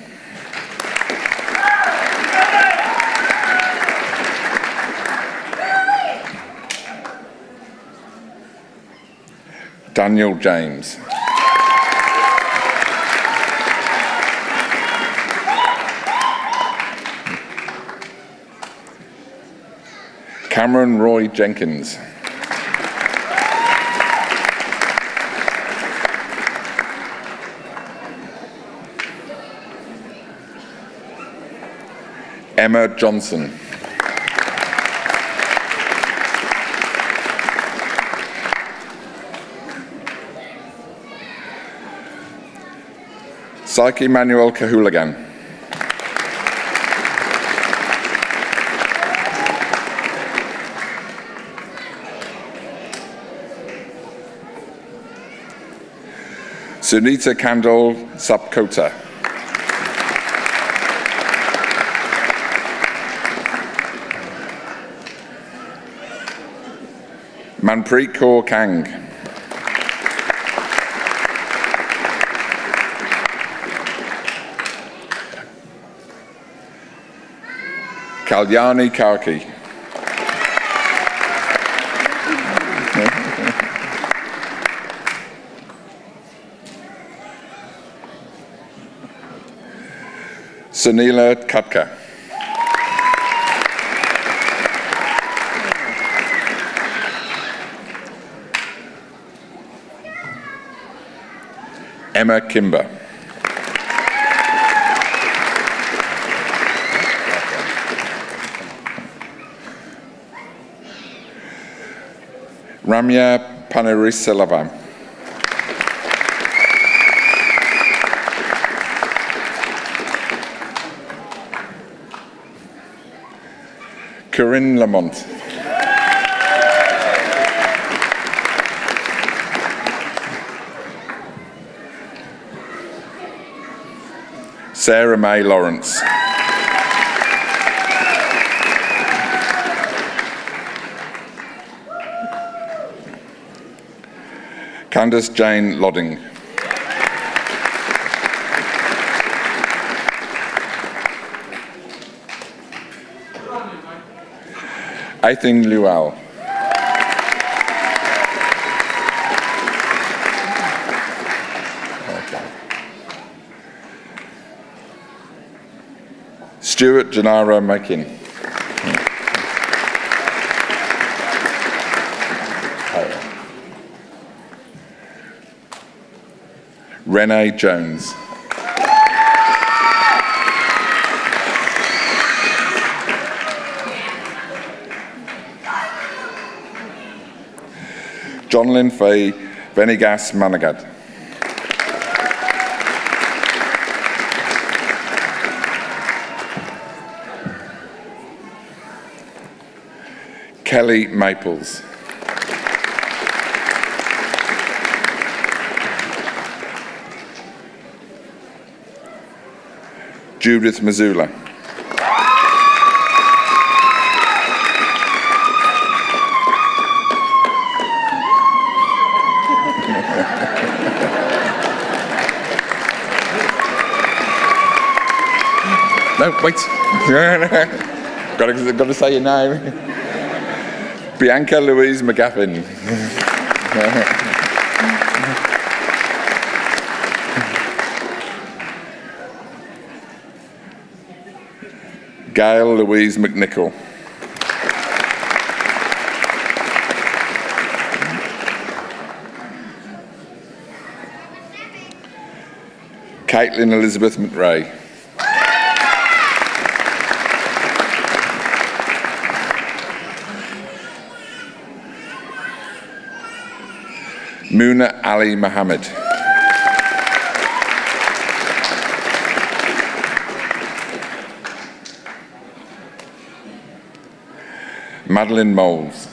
Daniel James. Cameron Roy Jenkins. Emma Johnson. Psyche Manuel Cahooligan. Sunita Kandal Sapkota. Manpreet Kaur Kang. Kalyani Karki. Sunila Katka. Emma Kimber. Ramya Panariselvam. Corinne Lamont. Sarah May Lawrence. Candice Jane Lodding. Aithing Lual. Stuart Janara Makin. Renee Jones. Jonlyn Faye Venigas Managad. Kelly Maples. Judith Missoula. No, wait. got to say your name. Bianca Louise McGaffin. Gail Louise McNichol. Caitlin Elizabeth McRae. Muna Ali Mohammed. Madeline Moles.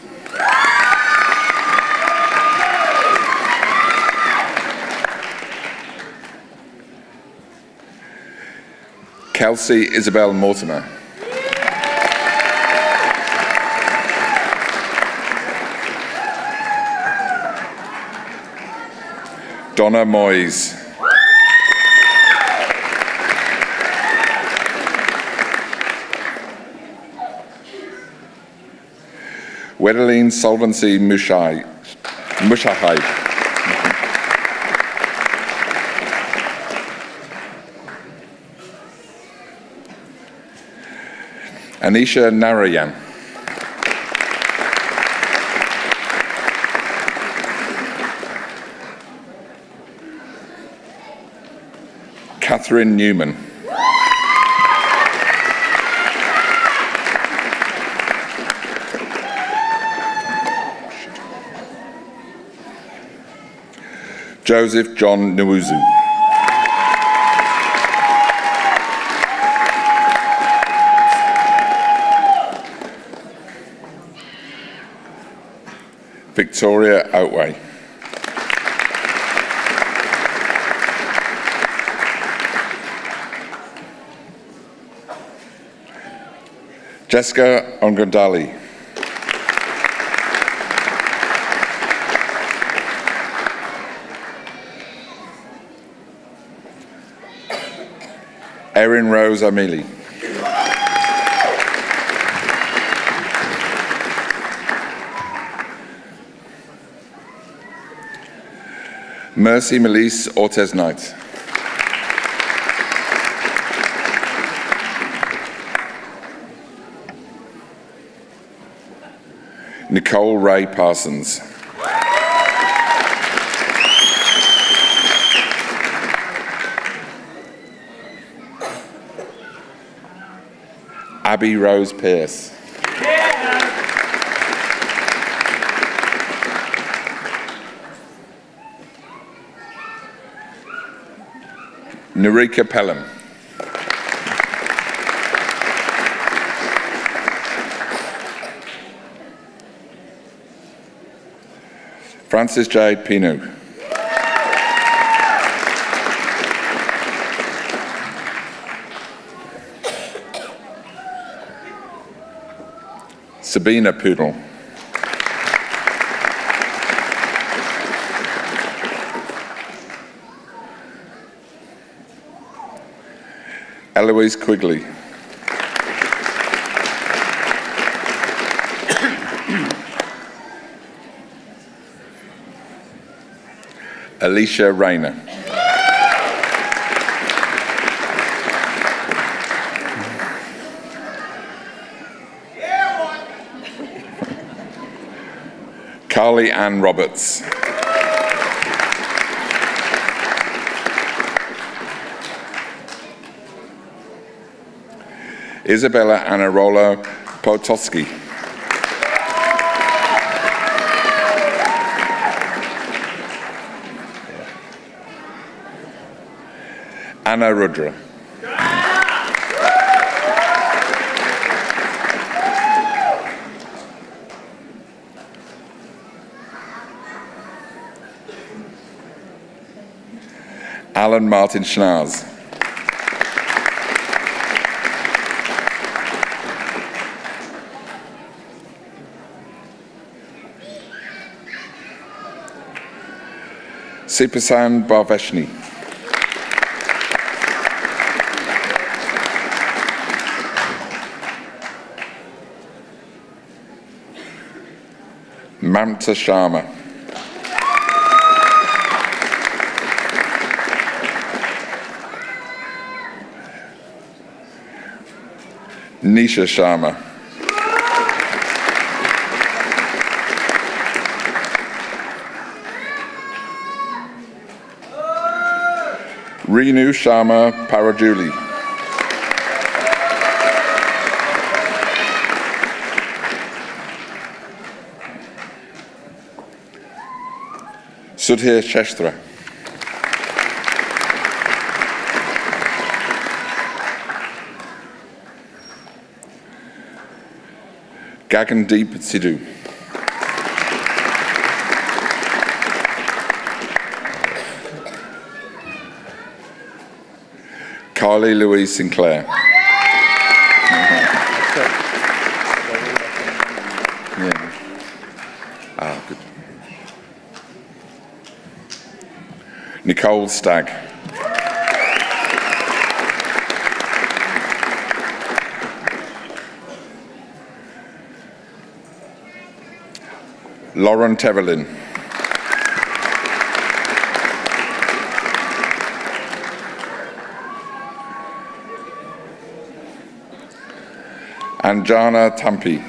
Kelsey Isabel Mortimer. Donna Moyes. Wedeline Solvency Mushahai. Anisha Narayan. Catherine Newman. Joseph John Nwuzu. Victoria Outway. Jessica Ongadali. Erin Rose Amili. Mercy Melise Ortez Knight. Nicole Ray Parsons. Abby Rose Pierce. Narika Pelham. Francis Jade Pinu. Sabina Poodle. Eloise Quigley. Alicia Rayner. Carly Ann Roberts. Isabella Anarola Potosky. Anna Rudra. Alan Martin Schnars. Sipasan Bhaveshni. Mamta Sharma. Nisha Sharma. Renu Sharma Parajuli. Sudhir Shestra. Gagandeep Sidhu. Carly Louise Sinclair. Yeah. Ah, good. Nicole Stagg. Lauren Tevelin. Anjana Tampi.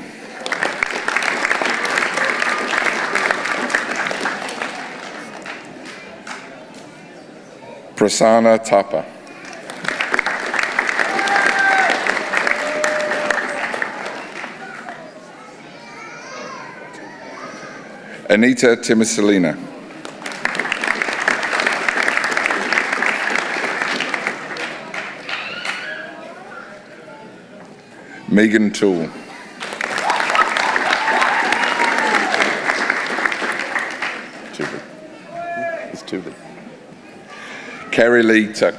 Prasanna Thapa. Anita Timisalina. Megan Toole. Too big. It's too big. Kerry Lee Tuck.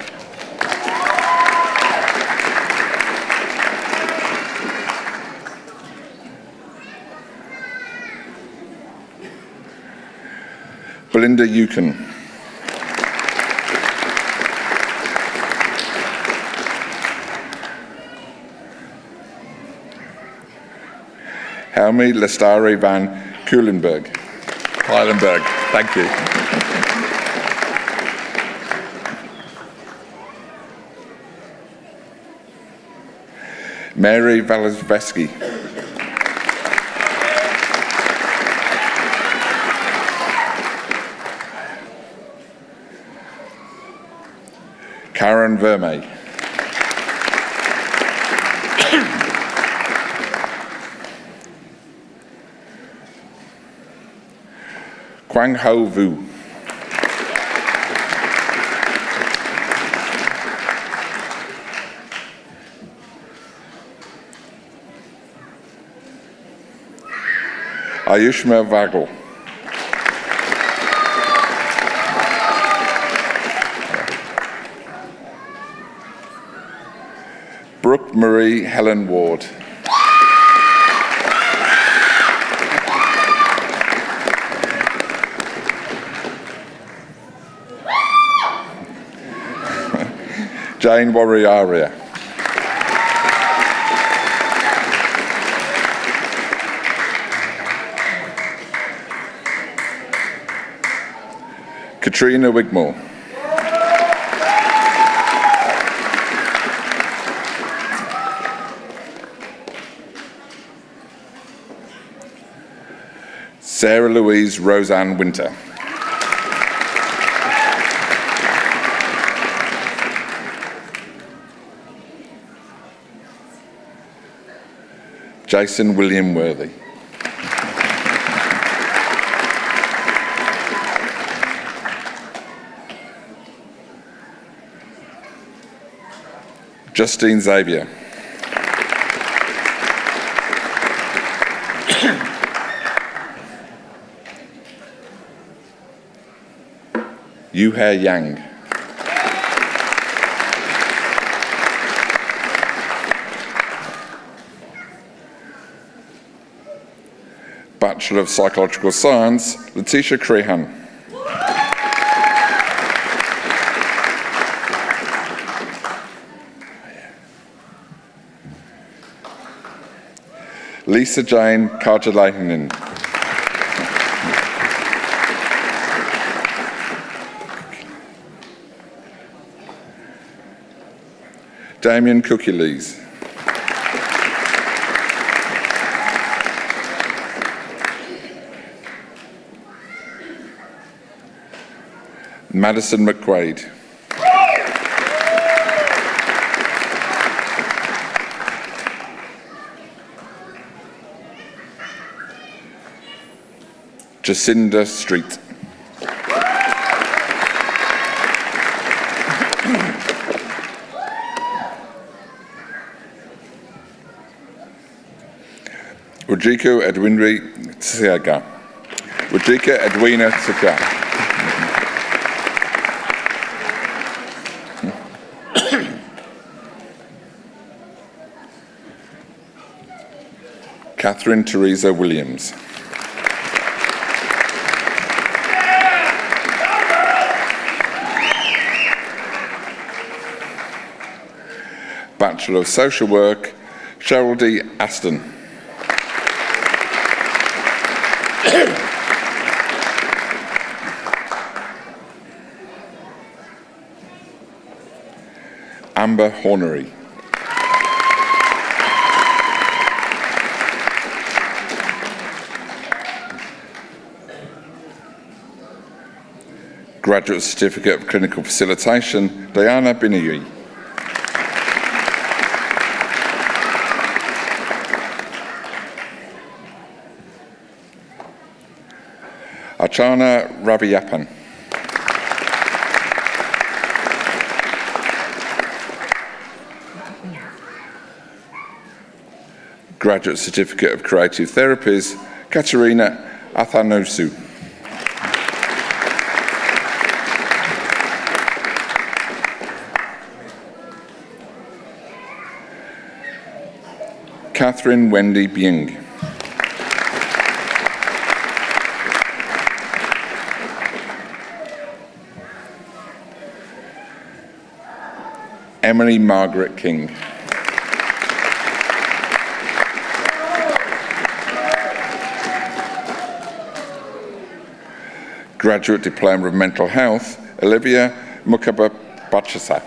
Belinda Yukon. Helmi Lestari van Kuilenberg. Thank you. Mary Valesveski. Karen Vermey. Quang Ho Vu. Ayushma Vagel. Brooke Marie Helen Ward. Jane Warriaria. Katrina Wigmore. Sarah Louise Roseanne Winter. Jason William Worthy. Justine Xavier. Yuhe Yang. Bachelor of Psychological Science, Letitia Crehan. Lisa Jane Karjalainen. Damien Cookie-Lees. Madison McQuaid. Jacinda Street. Rodrigo Edwina Tsiaga. Rodrigo Edwina Tsiaga. Catherine Teresa Williams. Bachelor of Social Work, Cheryl D. Aston. Amber Hornery. Graduate Certificate of Clinical Facilitation, Diana Binayui. Archana Raviappan. Graduate Certificate of Creative Therapies, Katerina Athanasu. Catherine Wendy Byng. Emily Margaret King. Graduate Diploma of Mental Health, Olivia Mukaba-Bachasa.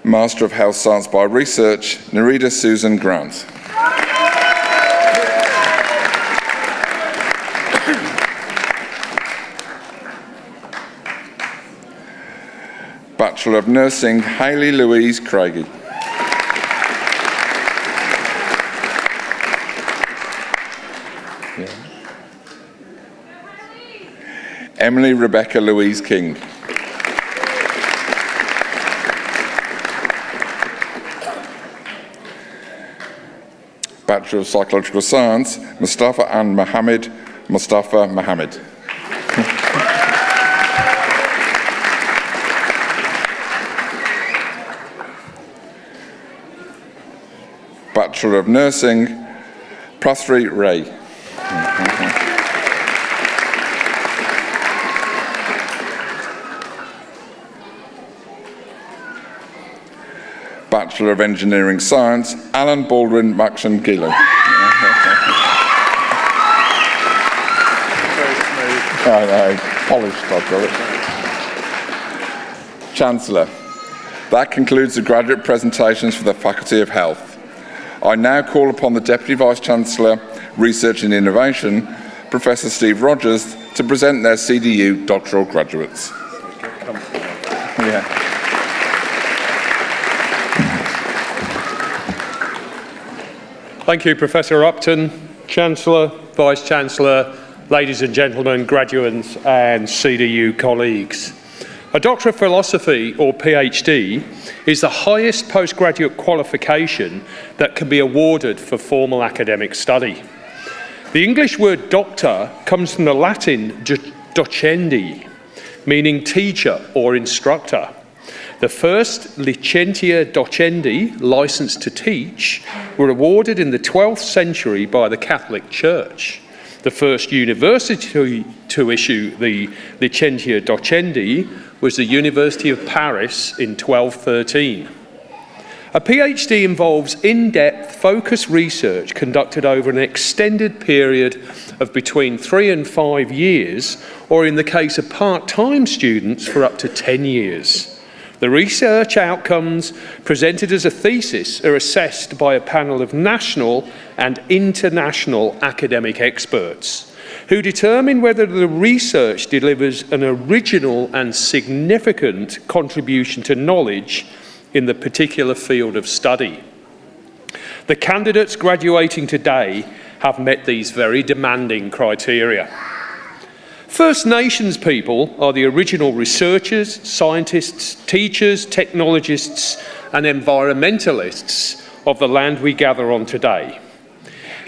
Master of Health Science by Research, Nerida Susan Grant. Bachelor of Nursing, Hayley Louise Craigie. Emily Rebecca Louise King. Bachelor of Psychological Science, Mustafa and Mohammed Mustafa Mohammed. Bachelor of Nursing, Prathri Ray. Bachelor of Engineering Science, Alan Baldwin Maxon Gillen. I know, polished, I've got it. Chancellor, that concludes the graduate presentations for the Faculty of Health. I now call upon the Deputy Vice-Chancellor, Research and Innovation, Professor Steve Rogers, to present their CDU doctoral graduates. Thank you, Professor Upton, Chancellor, Vice-Chancellor, ladies and gentlemen, graduates and CDU colleagues. A Doctor of Philosophy, or PhD, is the highest postgraduate qualification that can be awarded for formal academic study. The English word doctor comes from the Latin docendi, meaning teacher or instructor. The first licentia docendi, license to teach, were awarded in the 12th century by the Catholic Church. The first university to issue the licentia docendi was the University of Paris in 1213. A PhD involves in-depth, focused research conducted over an extended period of between 3 and 5 years, or in the case of part-time students, for up to 10 years. The research outcomes presented as a thesis are assessed by a panel of national and international academic experts who determine whether the research delivers an original and significant contribution to knowledge in the particular field of study. The candidates graduating today have met these very demanding criteria. First Nations people are the original researchers, scientists, teachers, technologists, and environmentalists of the land we gather on today.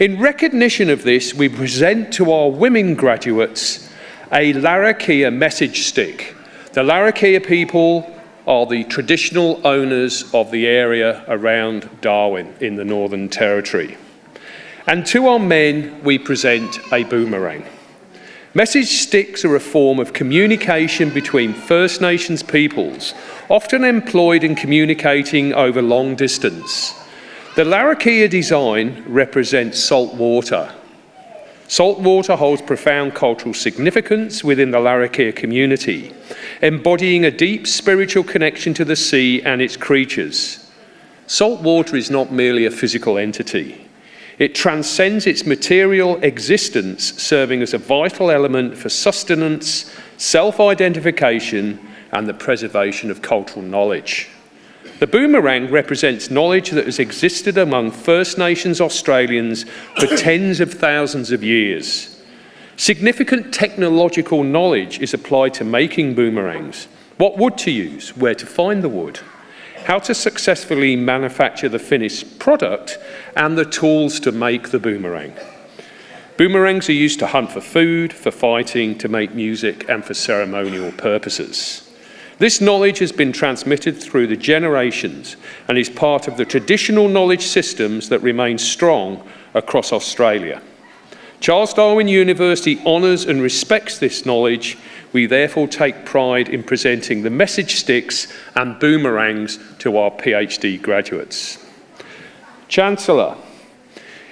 In recognition of this, we present to our women graduates a Larrakia message stick. The Larrakia people are the traditional owners of the area around Darwin in the Northern Territory. And to our men, we present a boomerang. Message sticks are a form of communication between First Nations peoples, often employed in communicating over long distance. The Larrakia design represents salt water. Salt water holds profound cultural significance within the Larrakia community, embodying a deep spiritual connection to the sea and its creatures. Salt water is not merely a physical entity. It transcends its material existence, serving as a vital element for sustenance, self-identification, and the preservation of cultural knowledge. The boomerang represents knowledge that has existed among First Nations Australians for tens of thousands of years. Significant technological knowledge is applied to making boomerangs: what wood to use, where to find the wood, how to successfully manufacture the finished product, and the tools to make the boomerang. Boomerangs are used to hunt for food, for fighting, to make music, and for ceremonial purposes. This knowledge has been transmitted through the generations and is part of the traditional knowledge systems that remain strong across Australia. Charles Darwin University honours and respects this knowledge. We therefore take pride in presenting the message sticks and boomerangs to our PhD graduates. Chancellor,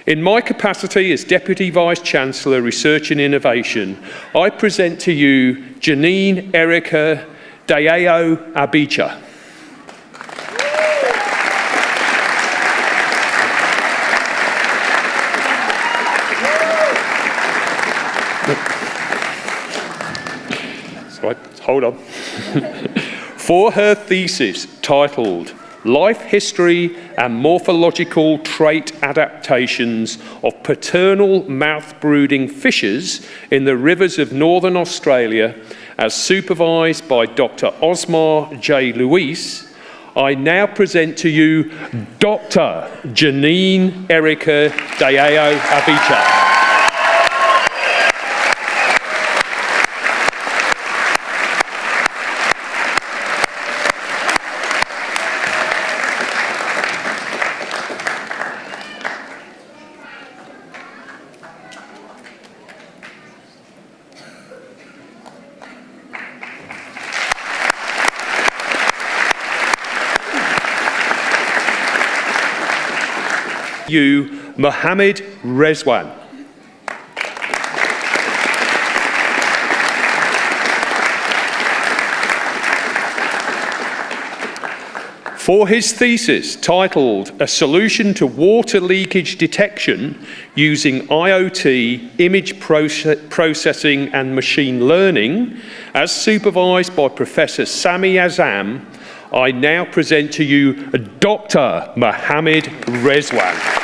in my capacity as Deputy Vice-Chancellor, Research and Innovation, I present to you Janine Erica Dayao Abicha. Hold on. For her thesis titled Life History and Morphological Trait Adaptations of Paternal Mouth-Brooding Fishes in the Rivers of Northern Australia, as supervised by Dr. Osmar J. Luis, I now present to you Dr. Janine Erica Dayao Abicha. You, Mohammed Rezwan. For his thesis titled A Solution to Water Leakage Detection Using IoT, Image Processing and Machine Learning, as supervised by Professor Sami Azam, I now present to you Dr. Mohammed Rezwan.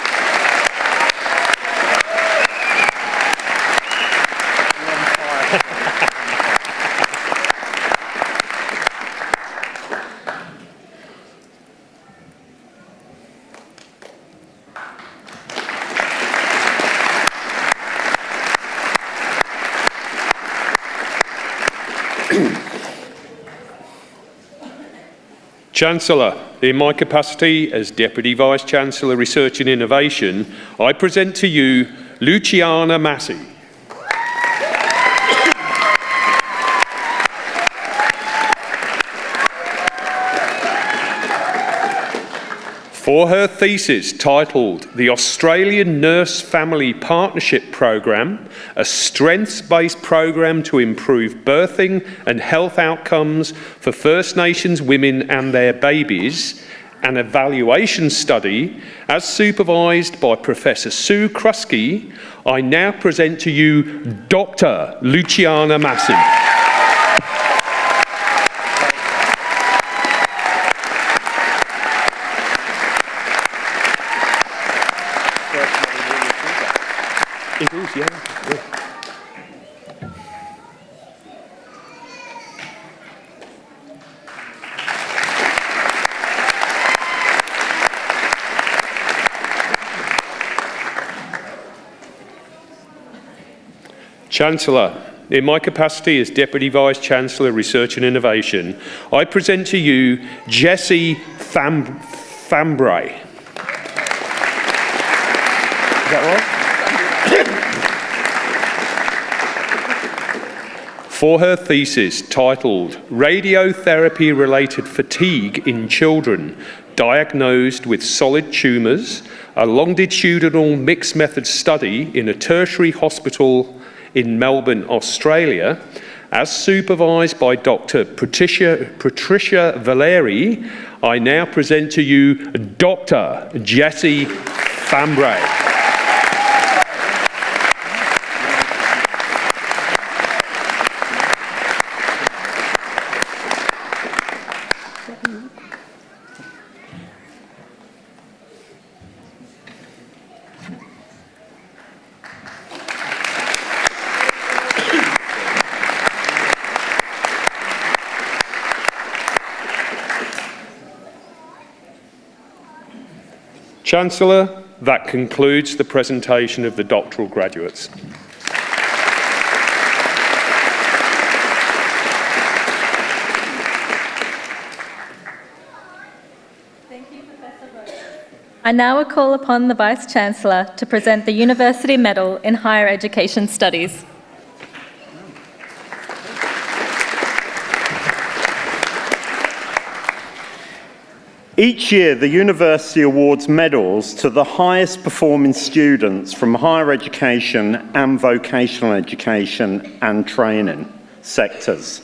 Chancellor, in my capacity as Deputy Vice-Chancellor, Research and Innovation, I present to you Luciana Massey. For her thesis titled The Australian Nurse Family Partnership Programme, a strengths-based programme to improve birthing and health outcomes for First Nations women and their babies, an evaluation study, as supervised by Professor Sue Krusky, I now present to you Dr. Luciana Massey. It is, yeah. Chancellor, in my capacity as Deputy Vice-Chancellor, Research and Innovation, I present to you Jessie Fambray. Is that right? For her thesis titled Radiotherapy-Related Fatigue in Children Diagnosed with Solid Tumours, a longitudinal mixed method study in a tertiary hospital in Melbourne, Australia, as supervised by Dr. Patricia Valeri, I now present to you Dr. Jessie Fambray. Chancellor, that concludes the presentation of the doctoral graduates. I now call upon the Vice-Chancellor to present the University Medal in Higher Education Studies. Each year, the university awards medals to the highest performing students from higher education and vocational education and training sectors.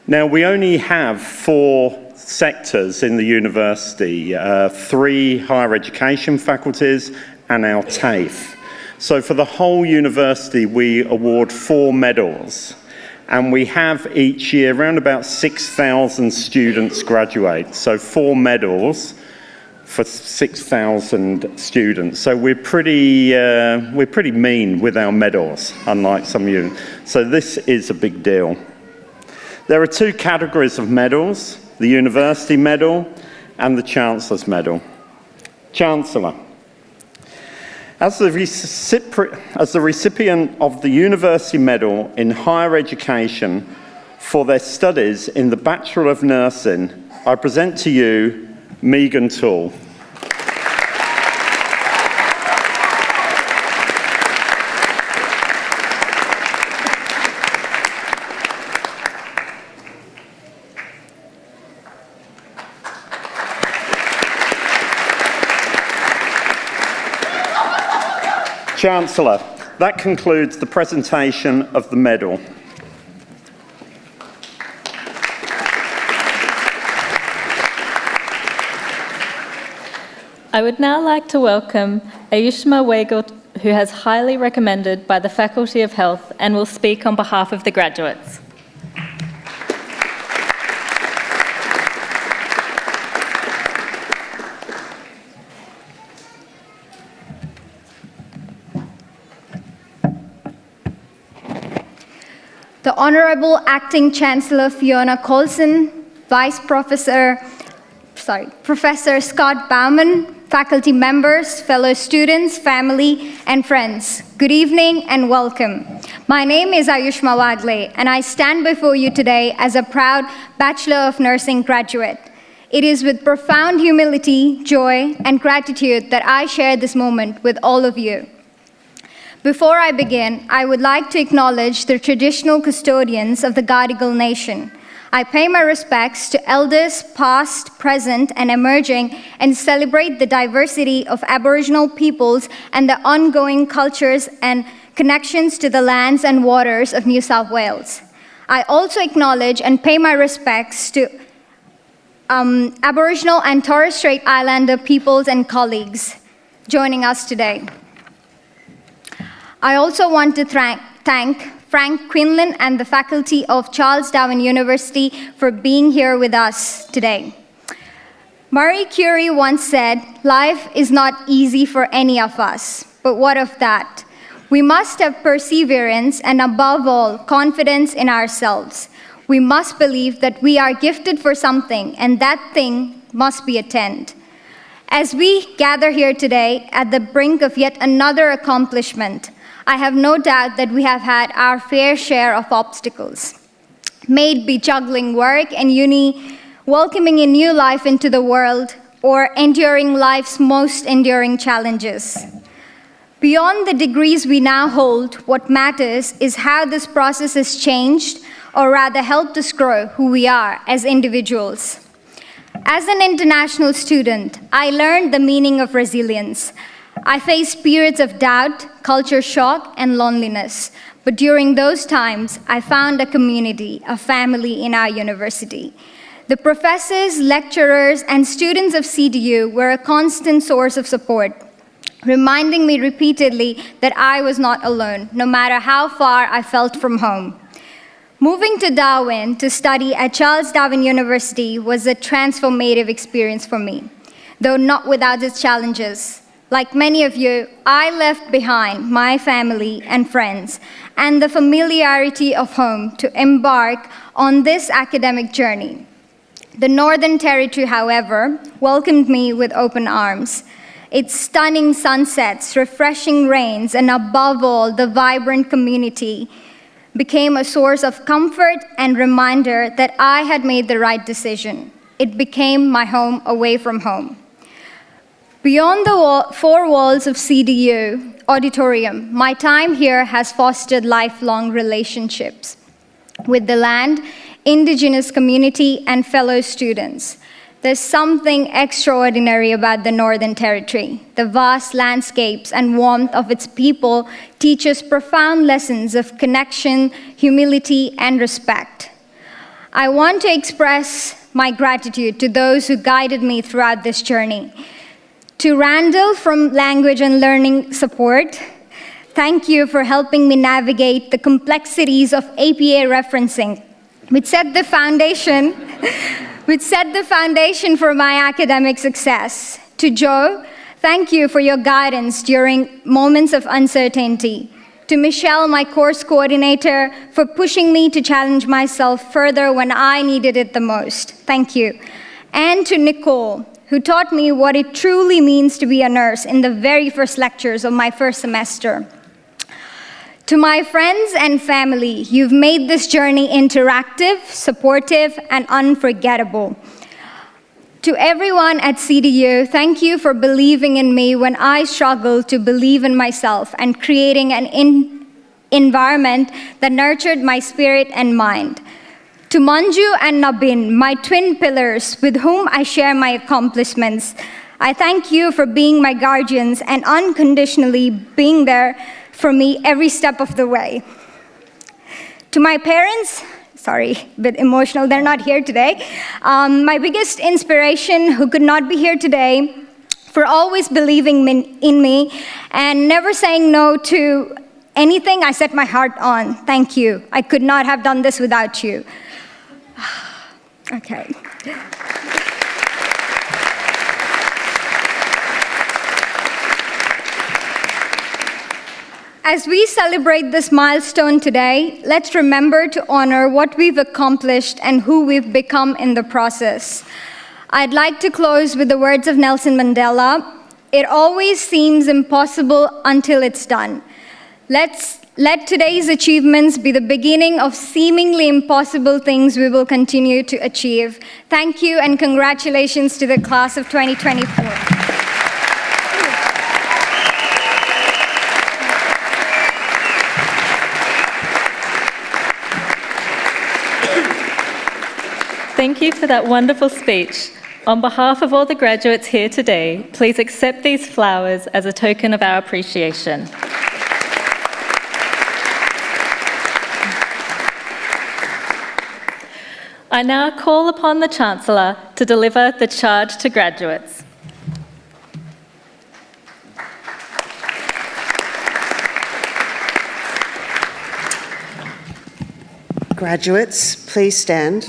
Now, we only have 4 sectors in the university, 3 higher education faculties and our TAFE. So for the whole university, we award 4 medals. And we have each year around about 6,000 students graduate. So 4 medals for 6,000 students. So we're pretty mean with our medals, unlike some of you. So this is a big deal. There are 2 categories of medals, the University Medal and the Chancellor's Medal. Chancellor, as the recipient of the University Medal in Higher Education for their studies in the Bachelor of Nursing, I present to you Megan Toole. Chancellor, that concludes the presentation of the medal. I would now like to welcome Ayushma Weigel, who has highly recommended by the Faculty of Health and will speak on behalf of the graduates. The Honourable Acting Chancellor Fiona Coulson, Professor Scott Bauman, faculty members, fellow students, family, and friends, good evening and welcome. My name is Ayushma Weigel, and I stand before you today as a proud Bachelor of Nursing graduate. It is with profound humility, joy, and gratitude that I share this moment with all of you. Before I begin, I would like to acknowledge the traditional custodians of the Gadigal Nation. I pay my respects to elders past, present, and emerging, and celebrate the diversity of Aboriginal peoples and the ongoing cultures and connections to the lands and waters of New South Wales. I also acknowledge and pay my respects to Aboriginal and Torres Strait Islander peoples and colleagues joining us today. I also want to thank Frank Quinlan and the faculty of Charles Darwin University for being here with us today. Marie Curie once said, "Life is not easy for any of us, but what of that? We must have perseverance and above all, confidence in ourselves. We must believe that we are gifted for something and that thing must be attained." As we gather here today at the brink of yet another accomplishment, I have no doubt that we have had our fair share of obstacles. May it be juggling work and uni, welcoming a new life into the world, or enduring life's most enduring challenges. Beyond the degrees we now hold, what matters is how this process has changed, or rather helped us grow who we are as individuals. As an international student, I learned the meaning of resilience. I faced periods of doubt, culture shock, and loneliness. But during those times, I found a community, a family in our university. The professors, lecturers, and students of CDU were a constant source of support, reminding me repeatedly that I was not alone, no matter how far I felt from home. Moving to Darwin to study at Charles Darwin University was a transformative experience for me, though not without its challenges. Like many of you, I left behind my family and friends and the familiarity of home to embark on this academic journey. The Northern Territory, however, welcomed me with open arms. Its stunning sunsets, refreshing rains, and above all, the vibrant community became a source of comfort and reminder that I had made the right decision. It became my home away from home. Beyond the four walls of CDU auditorium, my time here has fostered lifelong relationships with the land, Indigenous community, and fellow students. There's something extraordinary about the Northern Territory. The vast landscapes and warmth of its people teach us profound lessons of connection, humility, and respect. I want to express my gratitude to those who guided me throughout this journey. To Randall from Language and Learning Support, thank you for helping me navigate the complexities of APA referencing, which set the foundation for my academic success. To Joe, thank you for your guidance during moments of uncertainty. To Michelle, my course coordinator, for pushing me to challenge myself further when I needed it the most. Thank you. And to Nicole, who taught me what it truly means to be a nurse in the very first lectures of my first semester. To my friends and family, you've made this journey interactive, supportive, and unforgettable. To everyone at CDU, thank you for believing in me when I struggled to believe in myself and creating an environment that nurtured my spirit and mind. To Manju and Nabin, my twin pillars with whom I share my accomplishments, I thank you for being my guardians and unconditionally being there for me every step of the way. To my parents, sorry, a bit emotional, they're not here today. My biggest inspiration, who could not be here today, for always believing in me and never saying no to anything I set my heart on. Thank you. I could not have done this without you. Okay. As we celebrate this milestone today, let's remember to honor what we've accomplished and who we've become in the process. I'd like to close with the words of Nelson Mandela. It always seems impossible until it's done. Let today's achievements be the beginning of seemingly impossible things we will continue to achieve. Thank you and congratulations to the class of 2024. Thank you for that wonderful speech. On behalf of all the graduates here today, please accept these flowers as a token of our appreciation. I now call upon the Chancellor to deliver the charge to graduates. Graduates, please stand.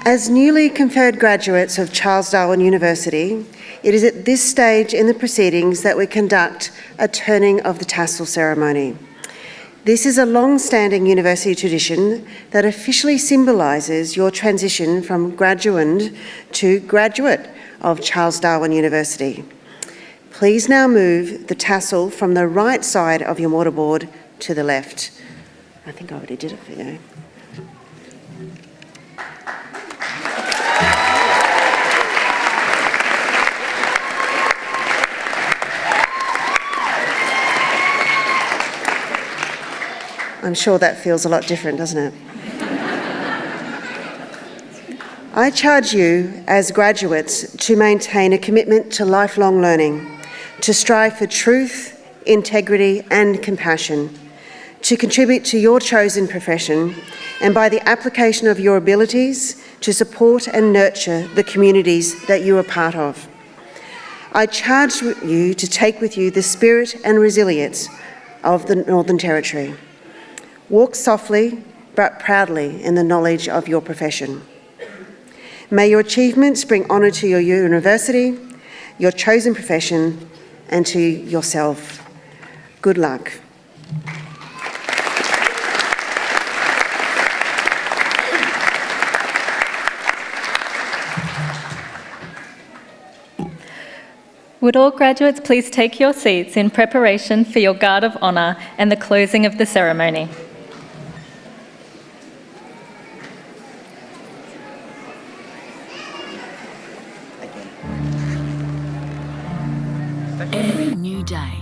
As newly conferred graduates of Charles Darwin University, it is at this stage in the proceedings that we conduct a turning of the tassel ceremony. This is a long-standing university tradition that officially symbolises your transition from graduand to graduate of Charles Darwin University. Please now move the tassel from the right side of your mortarboard to the left. I think I already did it for you. I'm sure that feels a lot different, doesn't it? I charge you as graduates to maintain a commitment to lifelong learning, to strive for truth, integrity and compassion, to contribute to your chosen profession, and by the application of your abilities to support and nurture the communities that you are part of. I charge you to take with you the spirit and resilience of the Northern Territory. Walk softly but proudly in the knowledge of your profession. May your achievements bring honour to your university, your chosen profession, and to yourself. Good luck. Would all graduates please take your seats in preparation for your guard of honour and the closing of the ceremony. new day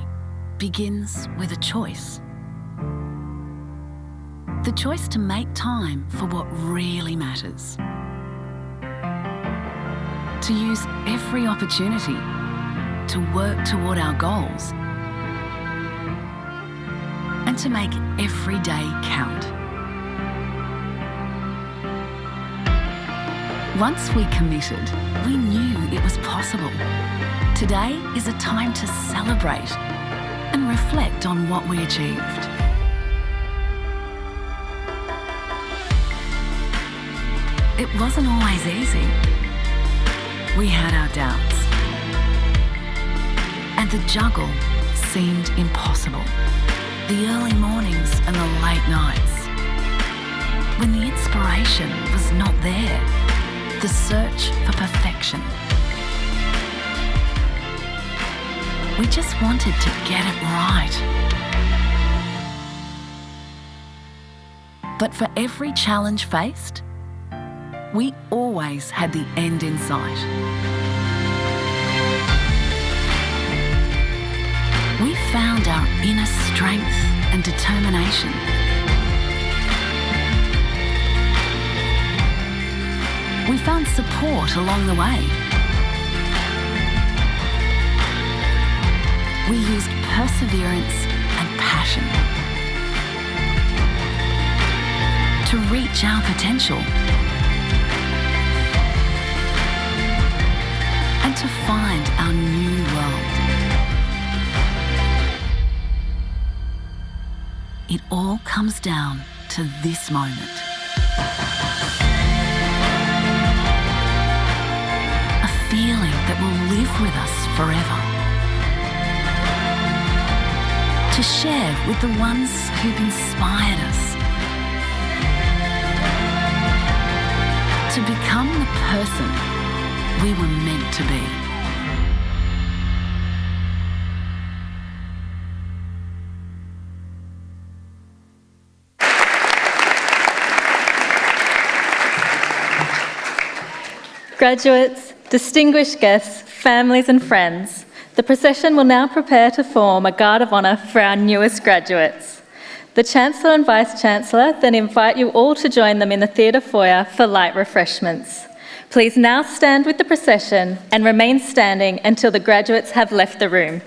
begins with a choice. The choice to make time for what really matters. To use every opportunity to work toward our goals and to make every day count. Once we committed, we knew it was possible. Today is a time to celebrate and reflect on what we achieved. It wasn't always easy. We had our doubts. And the juggle seemed impossible. The early mornings and the late nights. When the inspiration was not there. The search for perfection. We just wanted to get it right. But for every challenge faced, we always had the end in sight. We found our inner strength and determination. We found support along the way. We used perseverance and passion to reach our potential and to find our new world. It all comes down to this moment. A feeling that will live with us forever. To share with the ones who've inspired us. To become the person we were meant to be. Graduates, distinguished guests, families and friends, the procession will now prepare to form a guard of honour for our newest graduates. The Chancellor and Vice-Chancellor then invite you all to join them in the theatre foyer for light refreshments. Please now stand with the procession and remain standing until the graduates have left the room.